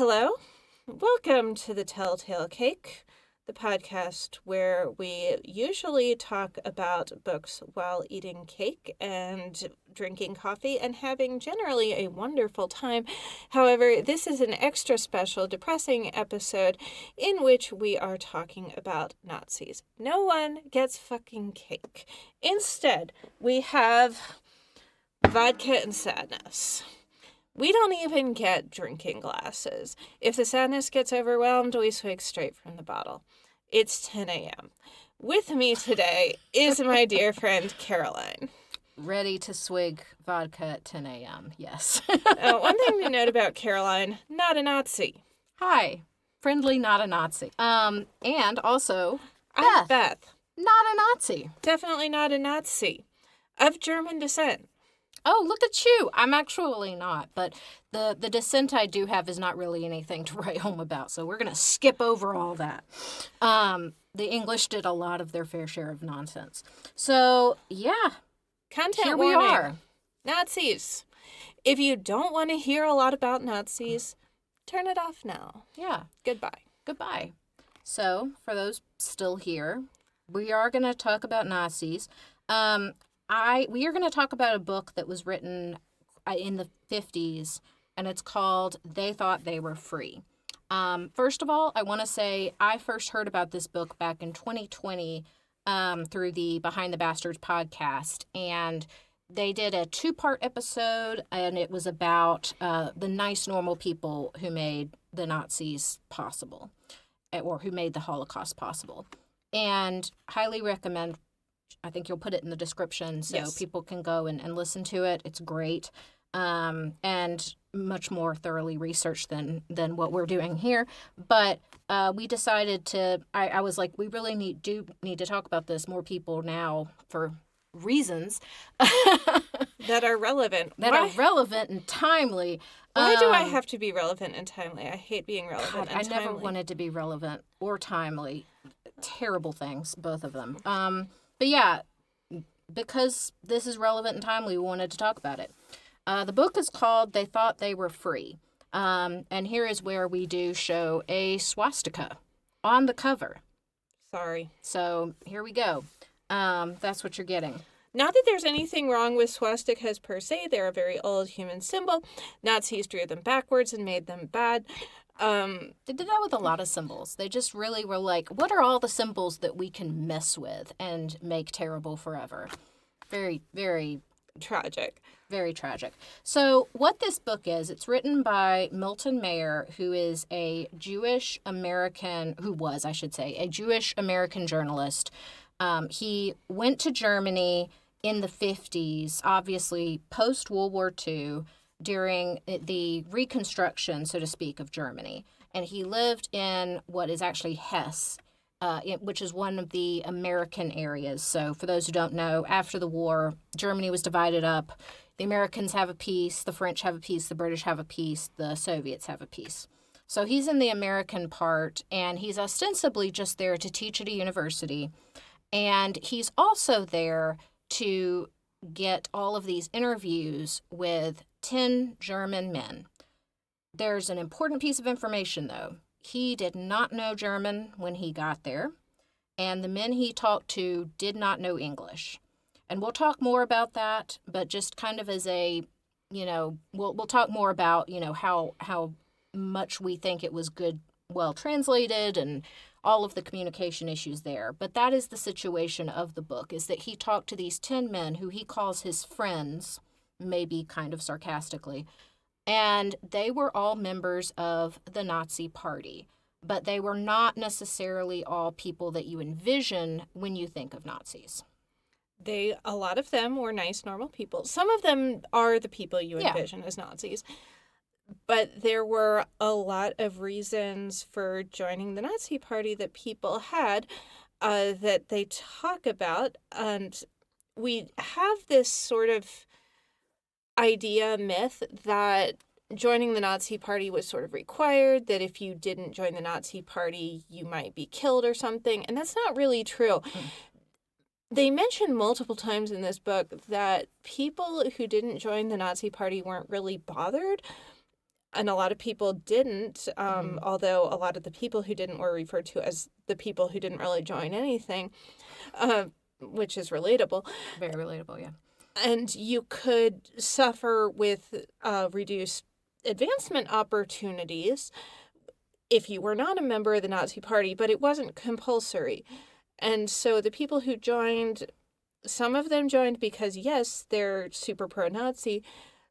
Hello, welcome to the Telltale Cake, the podcast where we usually talk about books while eating cake and drinking coffee and having generally a wonderful time. However, this is an extra special, depressing episode in which we are talking about Nazis. No one gets fucking cake. Instead, we have vodka and sadness. We don't even get drinking glasses. If the sadness gets overwhelmed, we swig straight from the bottle. It's 10 a.m. With me today is my dear friend Caroline. Ready to swig vodka at 10 a.m., yes. One thing to note about Caroline, not a Nazi. Hi, friendly, not a Nazi. And also, I'm Beth. Not a Nazi. Definitely not a Nazi. Of German descent. Oh, look at you. I'm actually not, but the descent I do have is not really anything to write home about, so we're going to skip over all that. The English did a lot of their fair share of nonsense. So, yeah. Content here warning. We are. Nazis. If you don't want to hear a lot about Nazis, turn it off now. Yeah. Goodbye. So, for those still here, we are going to talk about Nazis. We are going to talk about a book that was written in the 50s, and it's called They Thought They Were Free. First of all, I want to say I first heard about this book back in 2020 through the Behind the Bastards podcast, and they did a 2-part episode, and it was about the nice, normal people who made the Nazis possible, or who made the Holocaust possible. And highly recommend. I think you'll put it in the description so people can go and listen to it. It's great and much more thoroughly researched than what we're doing here. But we decided to, I was like, we really need to talk about this. More people now for reasons that are relevant. Are relevant and timely. Why do I have to be relevant and timely? I hate being relevant and timely. I never wanted to be relevant or timely. Terrible things, both of them. But yeah, because this is relevant and timely, we wanted to talk about it. The book is called They Thought They Were Free. And here is where we do show a swastika on the cover. Sorry. So here we go. That's what you're getting. Not that there's anything wrong with swastikas per se. They're a very old human symbol. Nazis drew them backwards and made them bad. They did that with a lot of symbols. They just really were like, what are all the symbols that we can mess with and make terrible forever? Very, very tragic. Very tragic. So what this book is, it's written by Milton Mayer, who is a Jewish American journalist. He went to Germany in the 50s, obviously post-World War II, during the reconstruction, so to speak, of Germany. And he lived in what is actually Hesse, which is one of the American areas. So for those who don't know, after the war, Germany was divided up. The Americans have a piece, the French have a piece, the British have a piece, the Soviets have a piece. So he's in the American part, and he's ostensibly just there to teach at a university. And he's also there to get all of these interviews with 10 German men. There's an important piece of information, though. He did not know German when he got there, and the men he talked to did not know English. And we'll talk more about that, but just kind of as a, we'll talk more about, how much we think it was good, well translated, and all of the communication issues there. But that is the situation of the book, is that he talked to these 10 men who he calls his friends, maybe kind of sarcastically, and they were all members of the Nazi Party, but they were not necessarily all people that you envision when you think of Nazis. A lot of them were nice, normal people. Some of them are the people you envision as Nazis, but there were a lot of reasons for joining the Nazi Party that people had that they talk about, and we have this sort of myth that joining the Nazi Party was sort of required, that if you didn't join the Nazi Party, you might be killed or something, and that's not really true. They mention multiple times in this book that people who didn't join the Nazi Party weren't really bothered. And a lot of people didn't, although a lot of the people who didn't were referred to as the people who didn't really join anything, which is relatable. Very relatable, yeah. And you could suffer with reduced advancement opportunities if you were not a member of the Nazi Party, but it wasn't compulsory. And so the people who joined, some of them joined because, yes, they're super pro-Nazi.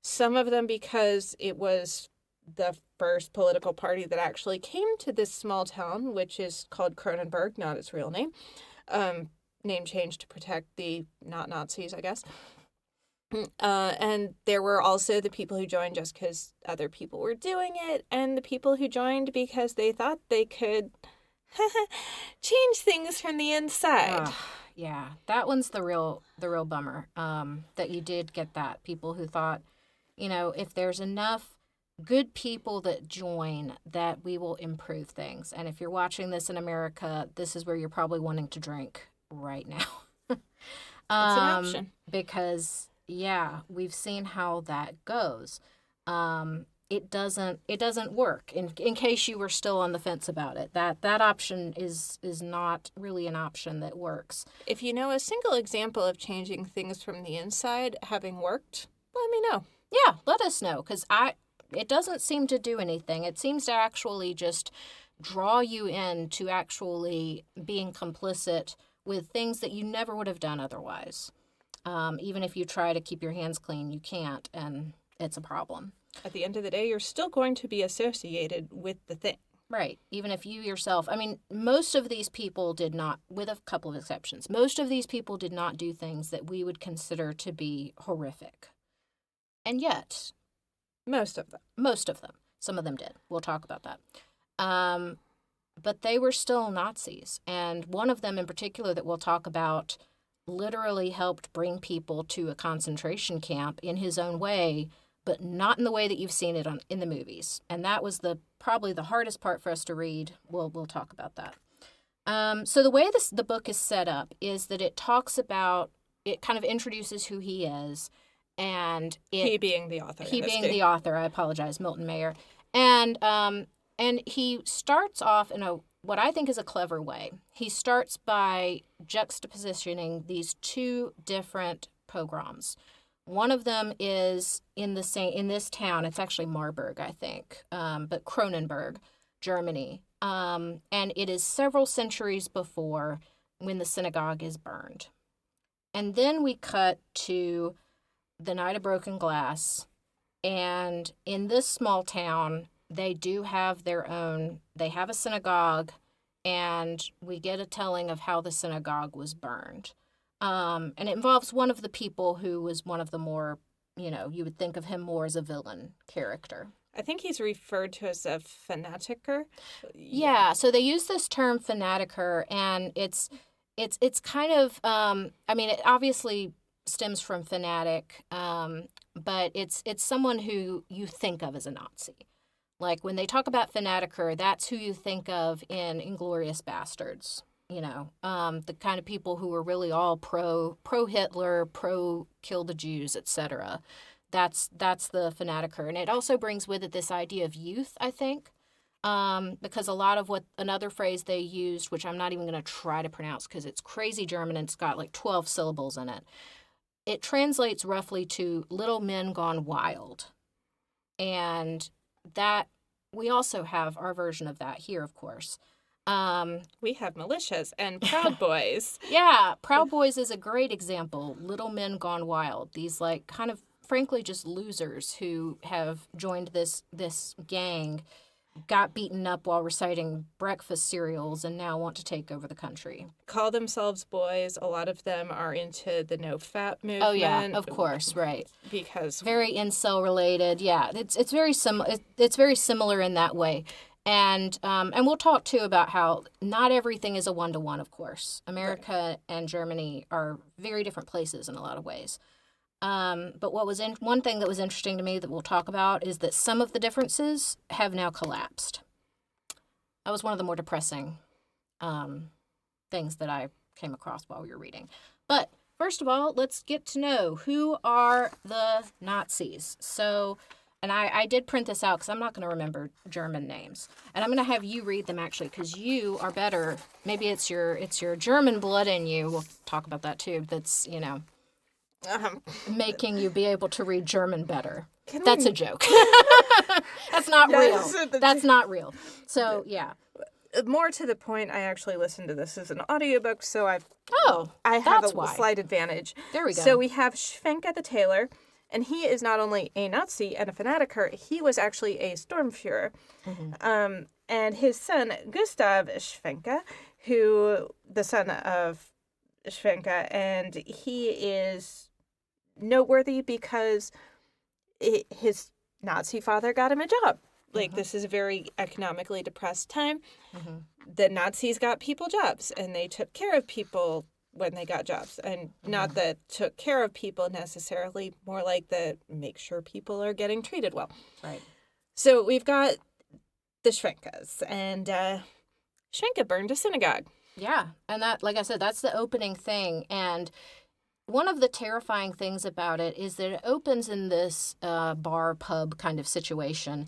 Some of them because it was the first political party that actually came to this small town, which is called Cronenberg, not its real name. Name changed to protect the not Nazis, I guess. And there were also the people who joined just because other people were doing it, and the people who joined because they thought they could change things from the inside. Yeah, that one's the real bummer. That you did get that people who thought, if there's enough good people that join, that we will improve things. And if you're watching this in America, this is where you're probably wanting to drink right now. It's an option because. Yeah, we've seen how that goes. It doesn't work. In case you were still on the fence about it, that option is not really an option that works. If you know a single example of changing things from the inside having worked, let me know. Yeah, let us know, because it doesn't seem to do anything. It seems to actually just draw you into actually being complicit with things that you never would have done otherwise. Even if you try to keep your hands clean, you can't, and it's a problem. At the end of the day, you're still going to be associated with the thing. Right. Even if you yourself, most of these people did not, with a couple of exceptions, most of these people did not do things that we would consider to be horrific. And yet. Most of them. Some of them did. We'll talk about that. But they were still Nazis. And one of them in particular that we'll talk about literally helped bring people to a concentration camp in his own way, but not in the way that you've seen it in the movies. And that was probably the hardest part for us to read. We'll talk about that. So the way the book is set up is that it talks about, it kind of introduces who he is, and he being the author. The author, I apologize, Milton Mayer, and he starts off in what I think is a clever way. He starts by juxtapositioning these two different pogroms. One of them is in this town. It's actually Marburg, I think, but Cronenberg, Germany, and it is several centuries before when the synagogue is burned. And then we cut to the Night of Broken Glass, and in this small town, they do have they have a synagogue, and we get a telling of how the synagogue was burned. And it involves one of the people who was one of the more, you would think of him more as a villain character. I think he's referred to as a fanatiker. Yeah, so they use this term fanatiker, and it's kind of, it obviously stems from fanatic, but it's someone who you think of as a Nazi. Like when they talk about fanatiker, that's who you think of in Inglourious Bastards. The kind of people who were really all pro Hitler, pro kill the Jews, etc. That's the fanatiker, and it also brings with it this idea of youth, I think, because a lot of another phrase they used, which I'm not even going to try to pronounce because it's crazy German and it's got like 12 syllables in it. It translates roughly to little men gone wild, and that we also have our version of that here, of course. We have militias and Proud Boys. Yeah, Proud Boys is a great example. Little men gone wild. These like kind of frankly just losers who have joined this gang, got beaten up while reciting breakfast cereals, and now want to take over the country. Call themselves boys. A lot of them are into the no fat movement. Oh yeah, of course, right. Because very incel related. Yeah, it's very it's very similar in that way. And we'll talk too about how not everything is a 1-to-1, of course. America and Germany are very different places in a lot of ways. But one thing that was interesting to me that we'll talk about is that some of the differences have now collapsed. That was one of the more depressing things that I came across while we were reading. But first of all, let's get to know who are the Nazis. So and I did print this out because I'm not going to remember German names. And I'm going to have you read them, actually, because you are better. Maybe it's your German blood in you. We'll talk about that, too. That's, making you be able to read German better. That's a joke. That's not real. That's not real. So, yeah. More to the point, I actually listened to this as an audiobook, so I have that's a why. slight advantage. There we go. So we have Schwenke the tailor, and he is not only a Nazi and a fanatiker, he was actually a Sturmfuhrer. Mm-hmm. And his son, Gustav Schwenke, the son of Schwenke, and he is noteworthy because his Nazi father got him a job. Like, this is a very economically depressed time. The Nazis got people jobs, and they took care of people when they got jobs. And not that took care of people necessarily, more like the make sure people are getting treated well. Right. So we've got the Schwenkes, and Schwenke burned a synagogue. Yeah, and that, like I said, that's the opening thing. And one of the terrifying things about it is that it opens in this bar, pub kind of situation.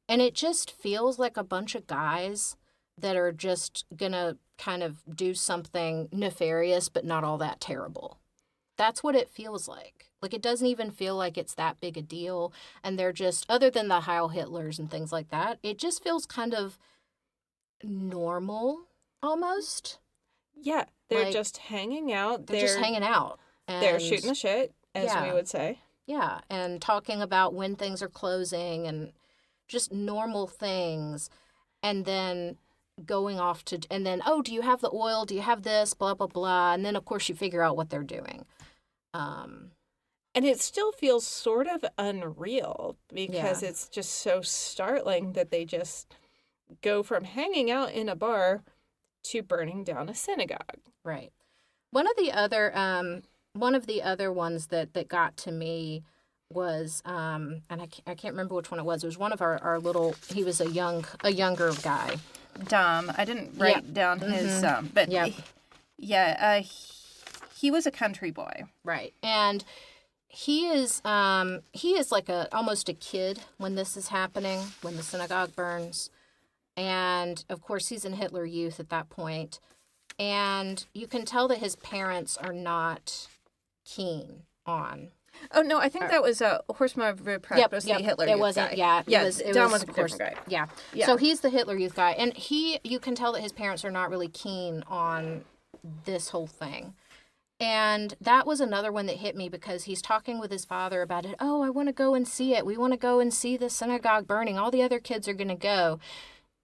And it just feels like a bunch of guys that are just going to kind of do something nefarious, but not all that terrible. That's what it feels like. Like, it doesn't even feel like it's that big a deal. And they're just, other than the Heil Hitlers and things like that, it just feels kind of normal, almost. Yeah, they're just hanging out. They're just hanging out. And they're shooting the shit, as we would say. Yeah, and talking about when things are closing and just normal things, and then going off to, and then, oh, do you have the oil? Do you have this? Blah, blah, blah. And then, of course, you figure out what they're doing. And it still feels sort of unreal because it's just so startling that they just go from hanging out in a bar to burning down a synagogue. Right. One of the other ones that got to me was, and I can't remember which one it was. It was one of our little, he was a younger guy. Dom. I didn't write down his, but he was a country boy. Right. And he is like almost a kid when this is happening, when the synagogue burns. And of course he's in Hitler Youth at that point. And you can tell that his parents are not keen on. Oh, no, I think that was Horseman of Prague was the Hitler Youth It wasn't, guy. Dom was a different guy. Yeah. So he's the Hitler Youth guy. And you can tell that his parents are not really keen on this whole thing. And that was another one that hit me because he's talking with his father about it. Oh, I want to go and see it. We want to go and see the synagogue burning. All the other kids are going to go.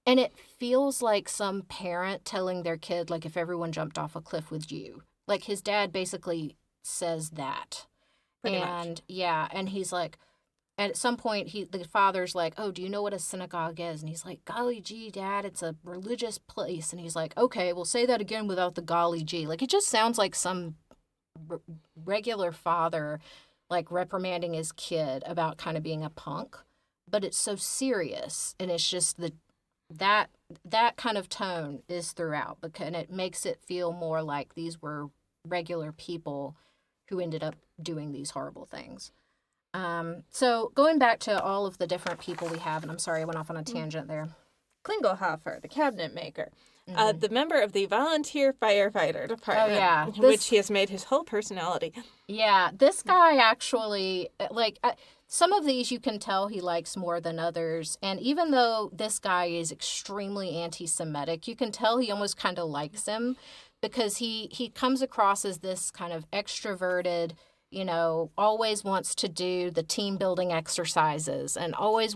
And it feels like some parent telling their kid, like, if everyone jumped off a cliff with you. Like, his dad basically says that. Pretty much. And he's like, and at some point, the father's like, oh, do you know what a synagogue is? And he's like, golly gee, Dad, it's a religious place. And he's like, okay, we'll say that again without the golly gee. Like, it just sounds like some regular father, like, reprimanding his kid about kind of being a punk. But it's so serious, and it's just that kind of tone is throughout, and it makes it feel more like these were regular people who ended up doing these horrible things. So going back to all of the different people we have, and I'm sorry I went off on a tangent there. Klingelhofer, the cabinet maker, the member of the volunteer firefighter department, which he has made his whole personality. Yeah, this guy actually, some of these you can tell he likes more than others. And even though this guy is extremely anti-Semitic, you can tell he almost kind of likes him because he comes across as this kind of extroverted, always wants to do the team building exercises and always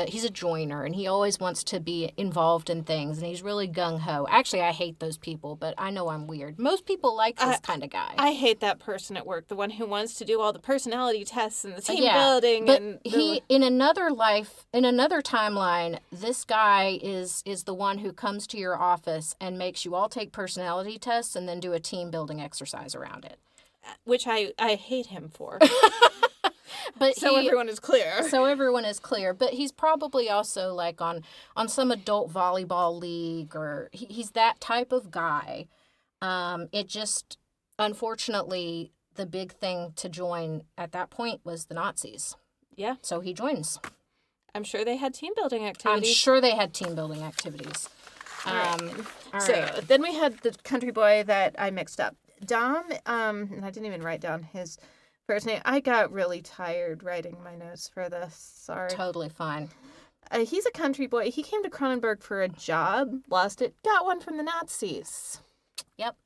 he's a joiner and he always wants to be involved in things and he's really gung-ho. Actually, I hate those people, but I know I'm weird. Most people like this kind of guy. I hate that person at work, the one who wants to do all the personality tests and the team building. But in another life, in another timeline, this guy is the one who comes to your office and makes you all take personality tests and then do a team building exercise around it. Which I hate him for. But everyone is clear. So everyone is clear. But he's probably also like on some adult volleyball league, or he's that type of guy. It just, unfortunately, the big thing to join at that point was the Nazis. Yeah. So he joins. I'm sure they had team building I'm activities. sure they had team building activities. All right. Then we had the country boy that I mixed up. Dom, and I didn't even write down his first name. I got really tired writing my notes for this. Sorry. Totally fine. He's a country boy. He came to Cronenberg for a job, lost it, got one from the Nazis. Yep.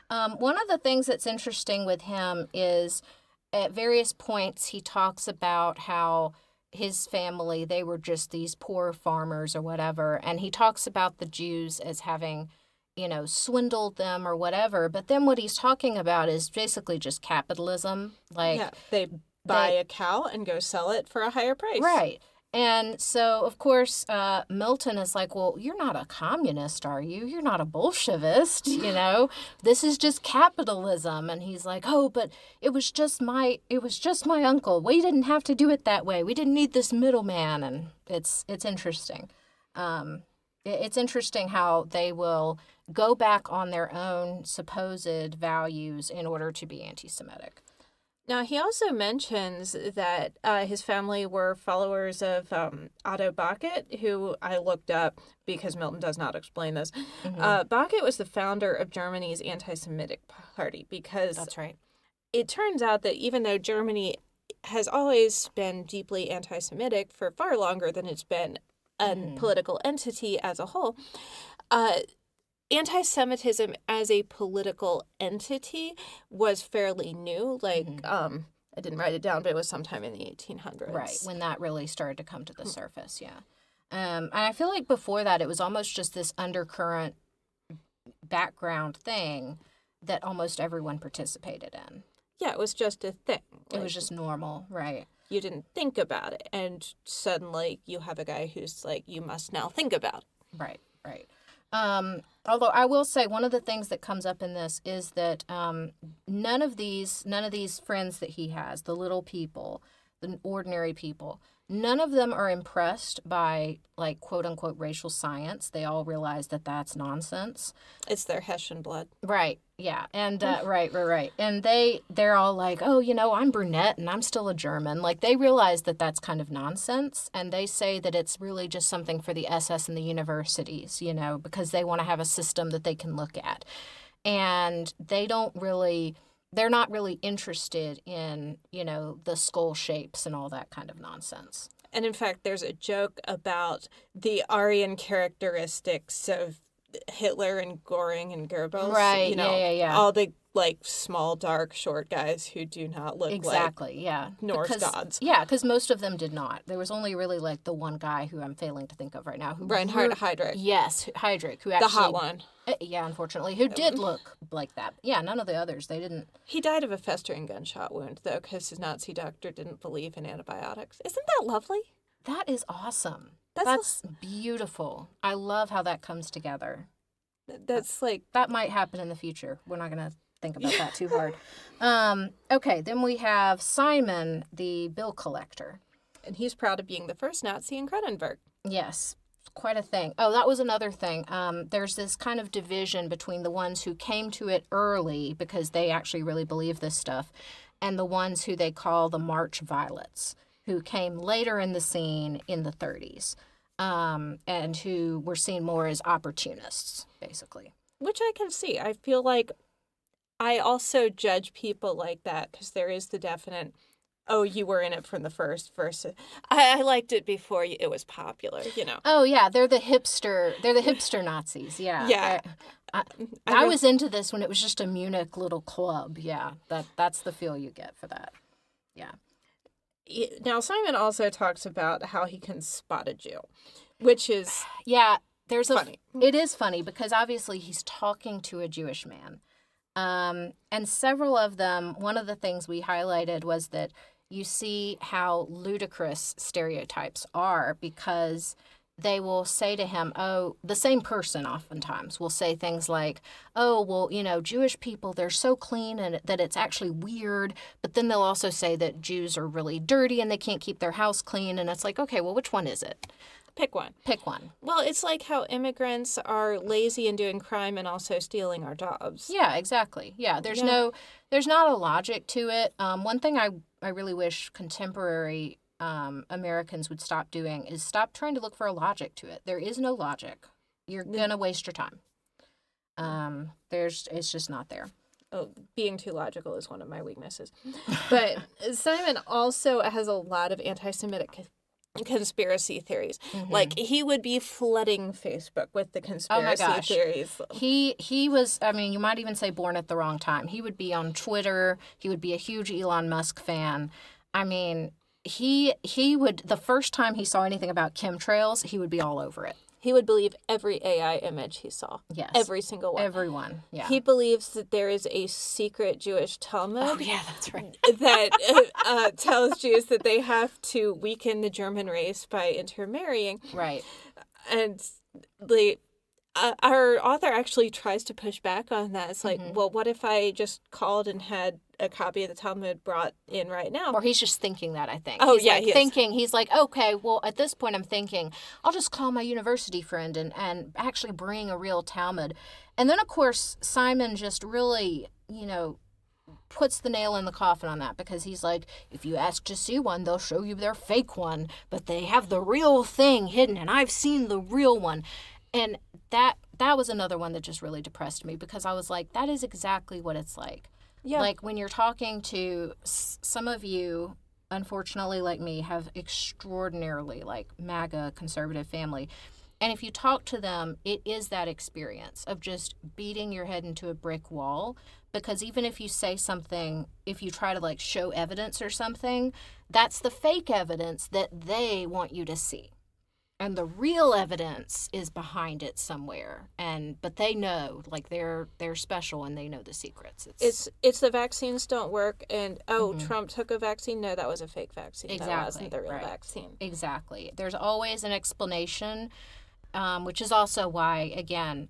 One of the things that's interesting with him is at various points he talks about how his family, they were just these poor farmers or whatever, and he talks about the Jews as having, swindled them or whatever, but then what he's talking about is basically just capitalism. They buy a cow and go sell it for a higher price. Right. And so, of course, Milton is like, well, you're not a communist, are you? You're not a Bolshevist, This is just capitalism. And he's like, oh, but it was just my uncle. We didn't have to do it that way. We didn't need this middleman. And it's interesting. It's interesting how they will go back on their own supposed values in order to be anti-Semitic. Now, he also mentions that his family were followers of Otto Bachet, who I looked up because Milton does not explain this. Mm-hmm. Bachet was the founder of Germany's anti-Semitic party because that's right. It turns out that even though Germany has always been deeply anti-Semitic for far longer than it's been a political entity as a whole, anti-Semitism as a political entity was fairly new. I didn't write it down, but it was sometime in the 1800s. Right, when that really started to come to the surface, yeah. And I feel like before that, it was almost just this undercurrent background thing that almost everyone participated in. Yeah, it was just a thing. It was just normal, right. You didn't think about it, and suddenly you have a guy who's like, you must now think about it. Right. Although I will say one of the things that comes up in this is that none of these friends that he has, the little people, the ordinary people, none of them are impressed by, like, quote unquote racial science. They all realize that that's nonsense. It's their Hessian blood. Right. Yeah. And right. And they're all like, oh, I'm brunette and I'm still a German. Like, they realize that that's kind of nonsense. And they say that it's really just something for the SS and the universities, because they want to have a system that they can look at. And they're not really interested in, the skull shapes and all that kind of nonsense. And in fact, there's a joke about the Aryan characteristics of Hitler and Göring and Goebbels. Right, yeah. All the, small, dark, short guys who do not look exactly, Norse gods. Yeah, because most of them did not. There was only really, the one guy who I'm failing to think of right now. Reinhard Heydrich. Yes, Heydrich, who actually... The hot one. Yeah, unfortunately, who did look like that. Yeah, none of the others, they didn't. He died of a festering gunshot wound, though, because his Nazi doctor didn't believe in antibiotics. Isn't that lovely? That is awesome. That's beautiful. I love how that comes together. That's that might happen in the future. We're not going to think about that too hard. Okay, then we have Simon, the bill collector. And he's proud of being the first Nazi in Cronenberg. Yes, quite a thing. Oh, that was another thing. There's this kind of division between the ones who came to it early because they actually really believe this stuff, and the ones who they call the March Violets, who came later in the scene in the 30s, and who were seen more as opportunists, basically. Which I can see. I feel like I also judge people like that because there is the definite, oh, you were in it from the first versus I liked it before it was popular, Oh, yeah, they're the hipster Nazis, yeah. Yeah. I was into this when it was just a Munich little club, yeah. That's the feel you get for that, yeah. Now, Simon also talks about how he can spot a Jew, which is funny. It is funny because obviously he's talking to a Jewish man. And several of them, one of the things we highlighted was that you see how ludicrous stereotypes are because they will say to him, the same person oftentimes will say things like, oh, well, Jewish people, they're so clean and that it's actually weird. But then they'll also say that Jews are really dirty and they can't keep their house clean. And it's like, okay, well, which one is it? Pick one. Well, it's like how immigrants are lazy and doing crime and also stealing our jobs. Yeah, exactly. Yeah, there's not a logic to it. One thing I really wish contemporary Americans would stop doing is stop trying to look for a logic to it. There is no logic. You're gonna waste your time. It's just not there. Oh, being too logical is one of my weaknesses. But Simon also has a lot of anti-Semitic conspiracy theories. Mm-hmm. Like, he would be flooding Facebook with the conspiracy theories. He was, I mean, you might even say born at the wrong time. He would be on Twitter. He would be a huge Elon Musk fan. I mean, he would, the first time he saw anything about chemtrails, he would be all over it. He would believe every AI image he saw. Yes. Every single one. Everyone, yeah. He believes that there is a secret Jewish Talmud. Oh, yeah, that's right. that tells Jews that they have to weaken the German race by intermarrying. Right. And our author actually tries to push back on that. It's like, well, what if I just called and had a copy of the Talmud brought in right now? Or he's just thinking that, I think. Oh, he's yeah, like thinking, he's like, okay, well, at this point I'm thinking, I'll just call my university friend and actually bring a real Talmud. And then, of course, Simon just really, puts the nail in the coffin on that, because he's like, if you ask to see one, they'll show you their fake one, but they have the real thing hidden, and I've seen the real one. And that was another one that just really depressed me, because I was like, that is exactly what it's like. Yeah. Like, when you're talking to some of you, unfortunately, like me, have extraordinarily, MAGA conservative family. And if you talk to them, it is that experience of just beating your head into a brick wall. Because even if you say something, if you try to, show evidence or something, that's the fake evidence that they want you to see. And the real evidence is behind it somewhere, but they know, they're special and they know the secrets. It's the vaccines don't work, and Trump took a vaccine. No, that was a fake vaccine. Exactly, that wasn't the real vaccine. Exactly. There's always an explanation, which is also why, again,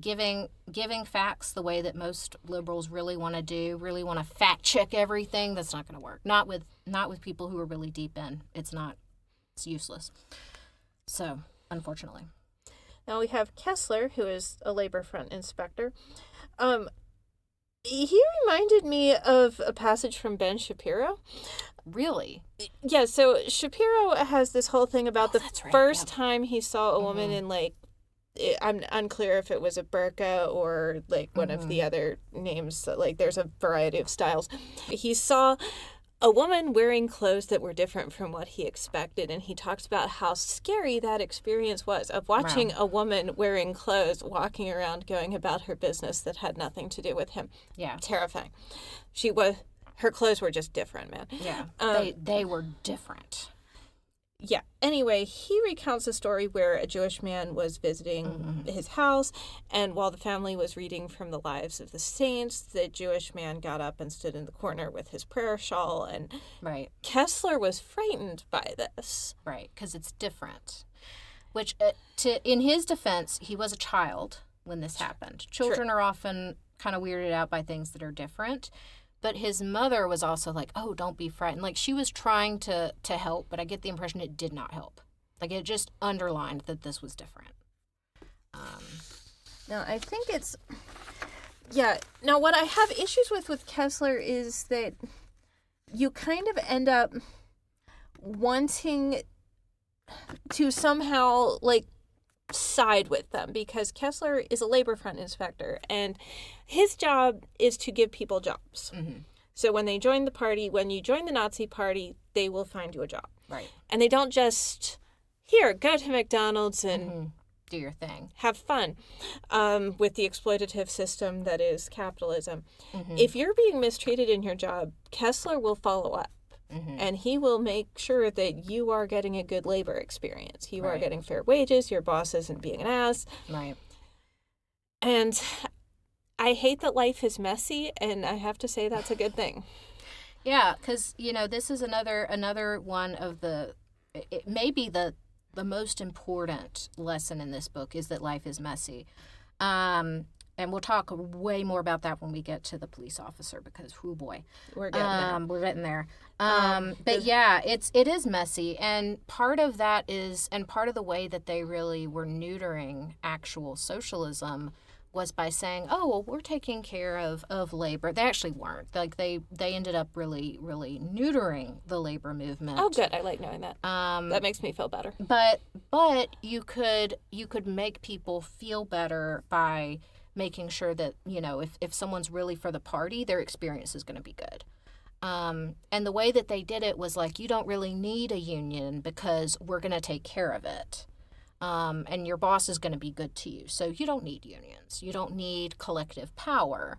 giving facts the way that most liberals really want to do, really want to fact check everything. That's not going to work. Not with people who are really deep in. It's not. It's useless. So, unfortunately. Now we have Kessler, who is a labor front inspector. He reminded me of a passage from Ben Shapiro. Really? Yeah, so Shapiro has this whole thing about the first time he saw a woman in, I'm unclear if it was a burqa or, one of the other names. There's a variety of styles. He saw a woman wearing clothes that were different from what he expected, and he talks about how scary that experience was of watching a woman wearing clothes walking around going about her business that had nothing to do with him. Yeah. Terrifying. Her clothes were just different, man. Yeah. They were different. Yeah. Anyway, he recounts a story where a Jewish man was visiting his house, and while the family was reading from the lives of the saints, the Jewish man got up and stood in the corner with his prayer shawl, and Kessler was frightened by this. Right, because it's different. Which, in his defense, he was a child when this happened. Children are often kind of weirded out by things that are different. But his mother was also like, oh, don't be frightened. She was trying to help, but I get the impression it did not help. It just underlined that this was different. Now, I think it's... Yeah. Now, what I have issues with Kessler is that you kind of end up wanting to somehow, side with them, because Kessler is a labor front inspector, and his job is to give people jobs. Mm-hmm. So when you join the Nazi party, they will find you a job. Right. And they don't just, go to McDonald's and do your thing. Have fun with the exploitative system that is capitalism. Mm-hmm. If you're being mistreated in your job, Kessler will follow up. Mm-hmm. And he will make sure that you are getting a good labor experience. You are getting fair wages. Your boss isn't being an ass. Right. And I hate that life is messy, and I have to say that's a good thing. Yeah, because, this is another one of it may be the most important lesson in this book is that life is messy. And we'll talk way more about that when we get to the police officer, because, whoo boy. We're getting there. But yeah, it is messy. And part of that is, and part of the way that they really were neutering actual socialism was by saying, oh, well, we're taking care of labor. They actually weren't. Like, they ended up really, really neutering the labor movement. Oh, good. I like knowing that. That makes me feel better. But you could make people feel better by making sure that, if someone's really for the party, their experience is going to be good. And the way that they did it was like, you don't really need a union because we're going to take care of it. And your boss is going to be good to you. So you don't need unions. You don't need collective power.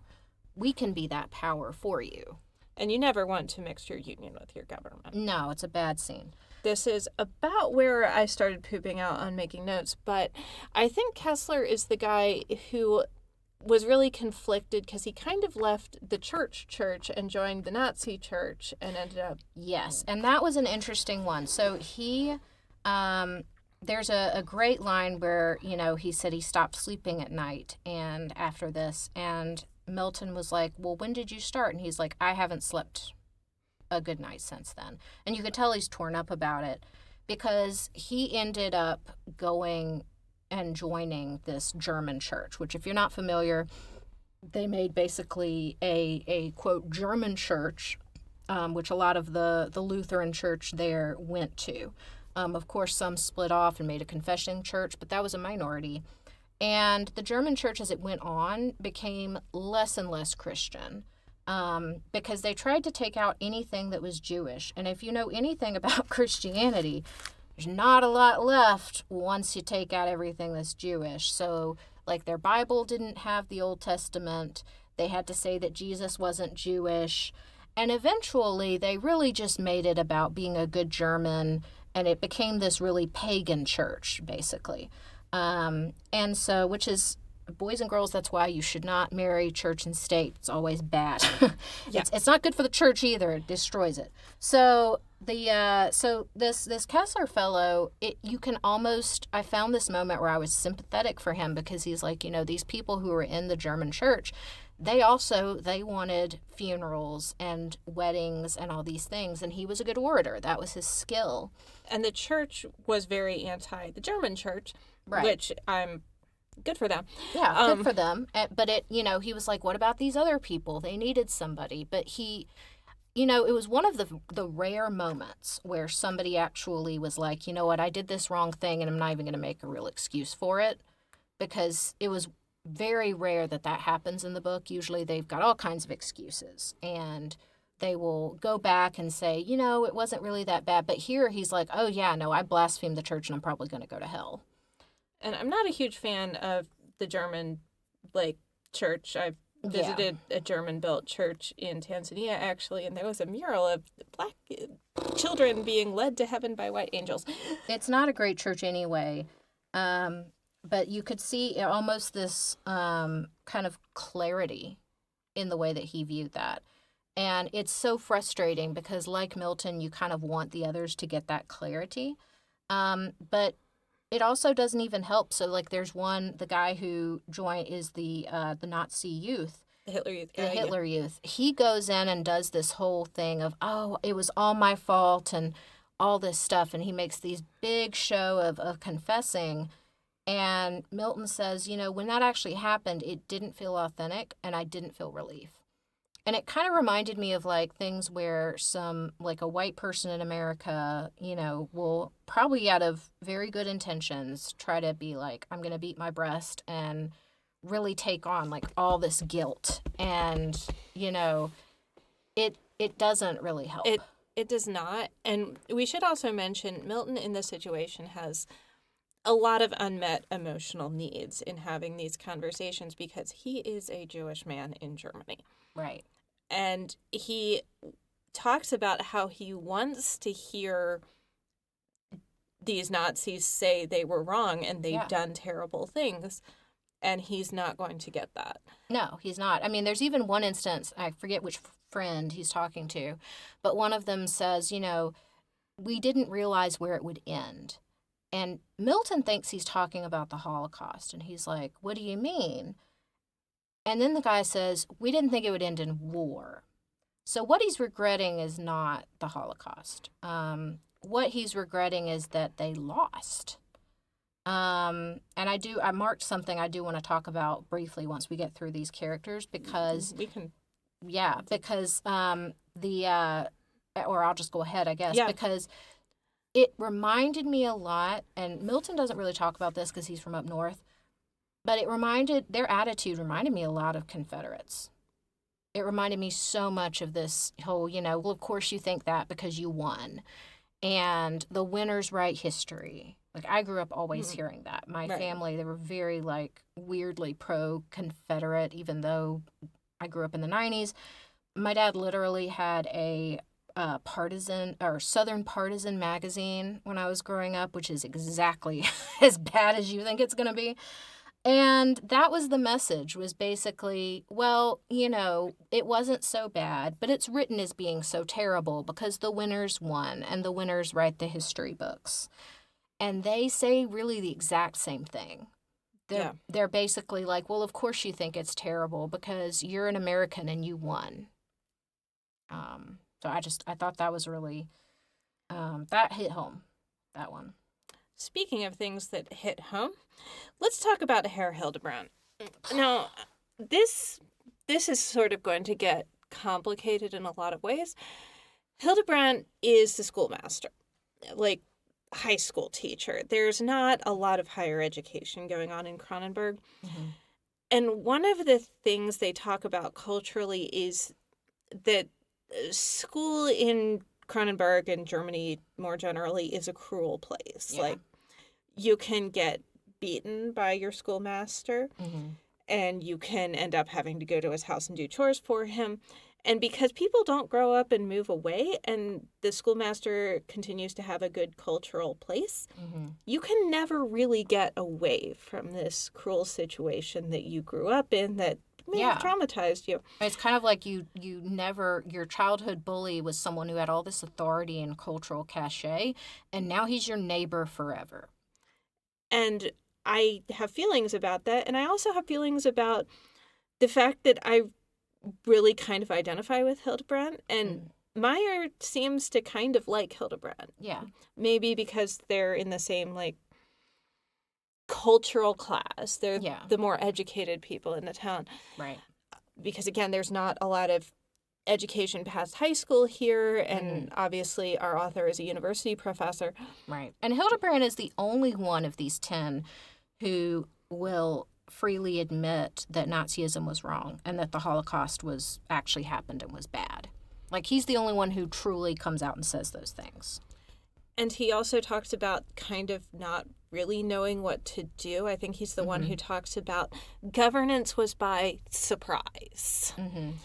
We can be that power for you. And you never want to mix your union with your government. No, it's a bad scene. This is about where I started pooping out on making notes, but I think Kessler is the guy who was really conflicted because he kind of left the church and joined the Nazi church and ended up... Yes, and that was an interesting one. So he... there's a great line where, he said he stopped sleeping at night and after this, and Milton was like, well, when did you start? And he's like, I haven't slept a good night since then. And you could tell he's torn up about it because he ended up going and joining this German church, which, if you're not familiar, they made basically a quote, German church, which a lot of the Lutheran church there went to. Of course, some split off and made a confession church, but that was a minority. And the German church, as it went on, became less and less Christian because they tried to take out anything that was Jewish. And if you know anything about Christianity, there's not a lot left once you take out everything that's Jewish. So, like, their Bible didn't have the Old Testament. They had to say that Jesus wasn't Jewish. And eventually, they really just made it about being a good German, and it became this really pagan church, basically. And so, which is, boys and girls, that's why you should not marry church and state. It's always bad. Yeah. It's not good for the church either. It destroys it. So this Kessler fellow, you can almost, I found this moment where I was sympathetic for him because he's like, these people who were in the German church, they wanted funerals and weddings and all these things, and he was a good orator. That was his skill. And the church was very anti the German church, right, which I'm good for them. Yeah, good for them. But he was like, what about these other people? They needed somebody. But he, it was one of the rare moments where somebody actually was like, you know what, I did this wrong thing and I'm not even going to make a real excuse for it, because it was very rare that happens in the book. Usually they've got all kinds of excuses and they will go back and say, it wasn't really that bad. But here he's like, oh yeah, no, I blasphemed the church and I'm probably going to go to hell. And I'm not a huge fan of the German, church. I've visited a German-built church in Tanzania, actually, and there was a mural of black children being led to heaven by white angels. It's not a great church anyway, but you could see almost this kind of clarity in the way that he viewed that. And it's so frustrating because, like Milton, you kind of want the others to get that clarity. But it also doesn't even help. So, there's the guy who joined is the Nazi youth. The Hitler Youth. The Hitler Youth. He goes in and does this whole thing of, oh, it was all my fault and all this stuff. And he makes these big show of confessing. And Milton says, when that actually happened, it didn't feel authentic and I didn't feel relief. And it kind of reminded me of things where a white person in America, will probably out of very good intentions try to be like, I'm going to beat my breast and really take on all this guilt. And, it doesn't really help. It does not. And we should also mention Milton in this situation has a lot of unmet emotional needs in having these conversations because he is a Jewish man in Germany. Right. And he talks about how he wants to hear these Nazis say they were wrong and they've done terrible things, and he's not going to get that. No, he's not. I mean, there's even one instance, I forget which friend he's talking to, but one of them says, we didn't realize where it would end. And Milton thinks he's talking about the Holocaust, and he's like, what do you mean? And then the guy says, we didn't think it would end in war. So what he's regretting is not the Holocaust. What he's regretting is that they lost. And I marked something I do want to talk about briefly once we get through these characters because, We can. because or I'll just go ahead, I guess, Yeah. because it reminded me a lot, and Milton doesn't really talk about this because he's from up north, but their attitude reminded me a lot of Confederates. It reminded me so much of this whole, well, of course you think that because you won. And the winners write history. Like, I grew up always hearing that. My family, they were very, weirdly pro-Confederate, even though I grew up in the 90s. My dad literally had a partisan or Southern Partisan magazine when I was growing up, which is exactly as bad as you think it's going to be. And that was the message, was basically, well, it wasn't so bad, but it's written as being so terrible because the winners won and the winners write the history books. And they say really the exact same thing. They're basically like, well, of course you think it's terrible because you're an American and you won. So I thought that was really, that hit home, that one. Speaking of things that hit home, let's talk about Herr Hildebrand. Now, this is sort of going to get complicated in a lot of ways. Hildebrand is the schoolmaster, like high school teacher. There's not a lot of higher education going on in Kronenberg. Mm-hmm. And one of the things they talk about culturally is that school in Kronenberg and Germany more generally is a cruel place. Yeah. Like, you can get beaten by your schoolmaster, and you can end up having to go to his house and do chores for him. And because people don't grow up and move away, and the schoolmaster continues to have a good cultural place, you can never really get away from this cruel situation that you grew up in that may have traumatized you. It's kind of like your childhood bully was someone who had all this authority and cultural cachet, and now he's your neighbor forever. And I have feelings about that, and I also have feelings about the fact that I really kind of identify with Hildebrand, and Mayer seems to kind of like Hildebrand. Yeah. Maybe because they're in the same, cultural class. They're the more educated people in the town. Right. Because, again, there's not a lot of education past high school here, and obviously our author is a university professor. Right. And Hildebrand is the only one of these 10 who will freely admit that Nazism was wrong and that the Holocaust actually happened and was bad. Like, he's the only one who truly comes out and says those things. And he also talks about kind of not really knowing what to do. I think he's the one who talks about governance was by surprise.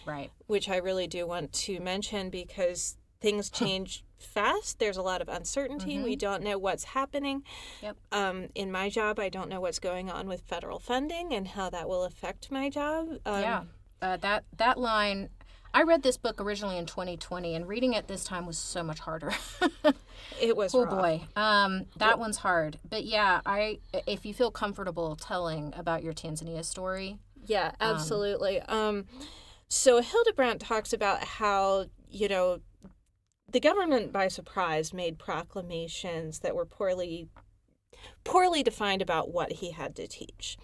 Right. Which I really do want to mention because things change fast. There's a lot of uncertainty. We don't know what's happening. Yep. In my job, I don't know what's going on with federal funding and how that will affect my job. That line... I read this book originally in 2020, and reading it this time was so much harder. It was rough. Oh, boy. That one's hard. But yeah, if you feel comfortable telling about your Tanzania story. Yeah, absolutely. So Hildebrand talks about how, the government by surprise made proclamations that were poorly defined about what he had to teach.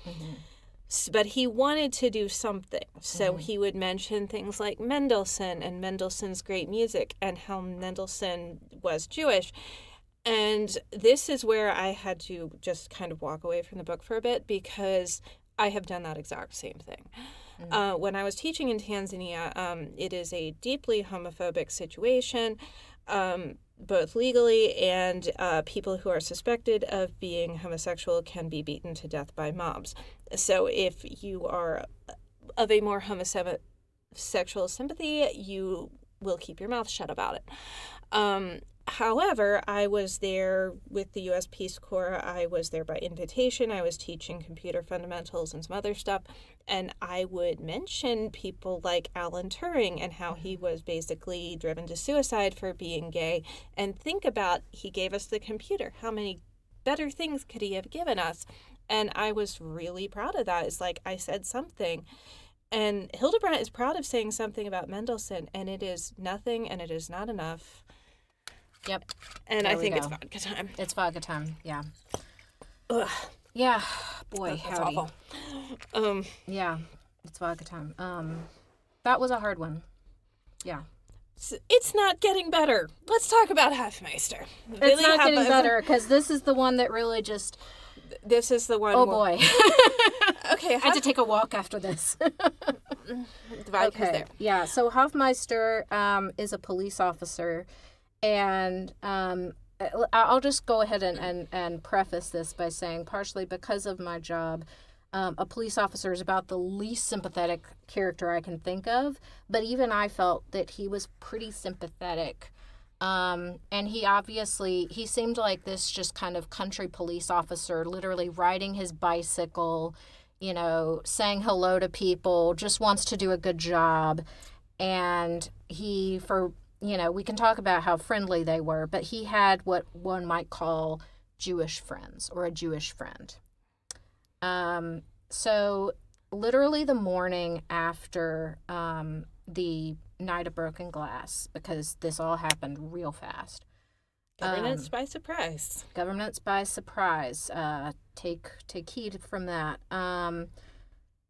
But he wanted to do something. So he would mention things like Mendelssohn and Mendelssohn's great music and how Mendelssohn was Jewish. And this is where I had to just kind of walk away from the book for a bit because I have done that exact same thing. When I was teaching in Tanzania, it is a deeply homophobic situation. Both legally and people who are suspected of being homosexual can be beaten to death by mobs. So if you are of a more homosexual sympathy, you will keep your mouth shut about it. However, I was there with the U.S. Peace Corps. I was there by invitation. I was teaching computer fundamentals and some other stuff. And I would mention people like Alan Turing and how he was basically driven to suicide for being gay. And think about, he gave us the computer. How many better things could he have given us? And I was really proud of that. It's like I said something. And Hildebrand is proud of saying something about Mendelssohn. And it is nothing and it is not enough. Yep. And I think it's vodka time. It's vodka time, yeah. Ugh. Yeah, boy, That's howdy. awful. Yeah, it's vodka time. That was a hard one. Yeah. It's not getting better. Let's talk about Hofmeister. It's not getting better, because this is the one that really just... This is the one. Oh, boy. Okay. I had to take a walk after this. The vodka's there. Yeah, so Hofmeister is a police officer, and I'll just go ahead and preface this by saying, partially because of my job, a police officer is about the least sympathetic character I can think of, but even I felt that he was pretty sympathetic. And he seemed like this just kind of country police officer, literally riding his bicycle, saying hello to people, just wants to do a good job. And we can talk about how friendly they were, but he had what one might call Jewish friends, or a Jewish friend. So literally the morning after the night of broken glass, because this all happened real fast. Governance by surprise. Governance by surprise. Take heed from that.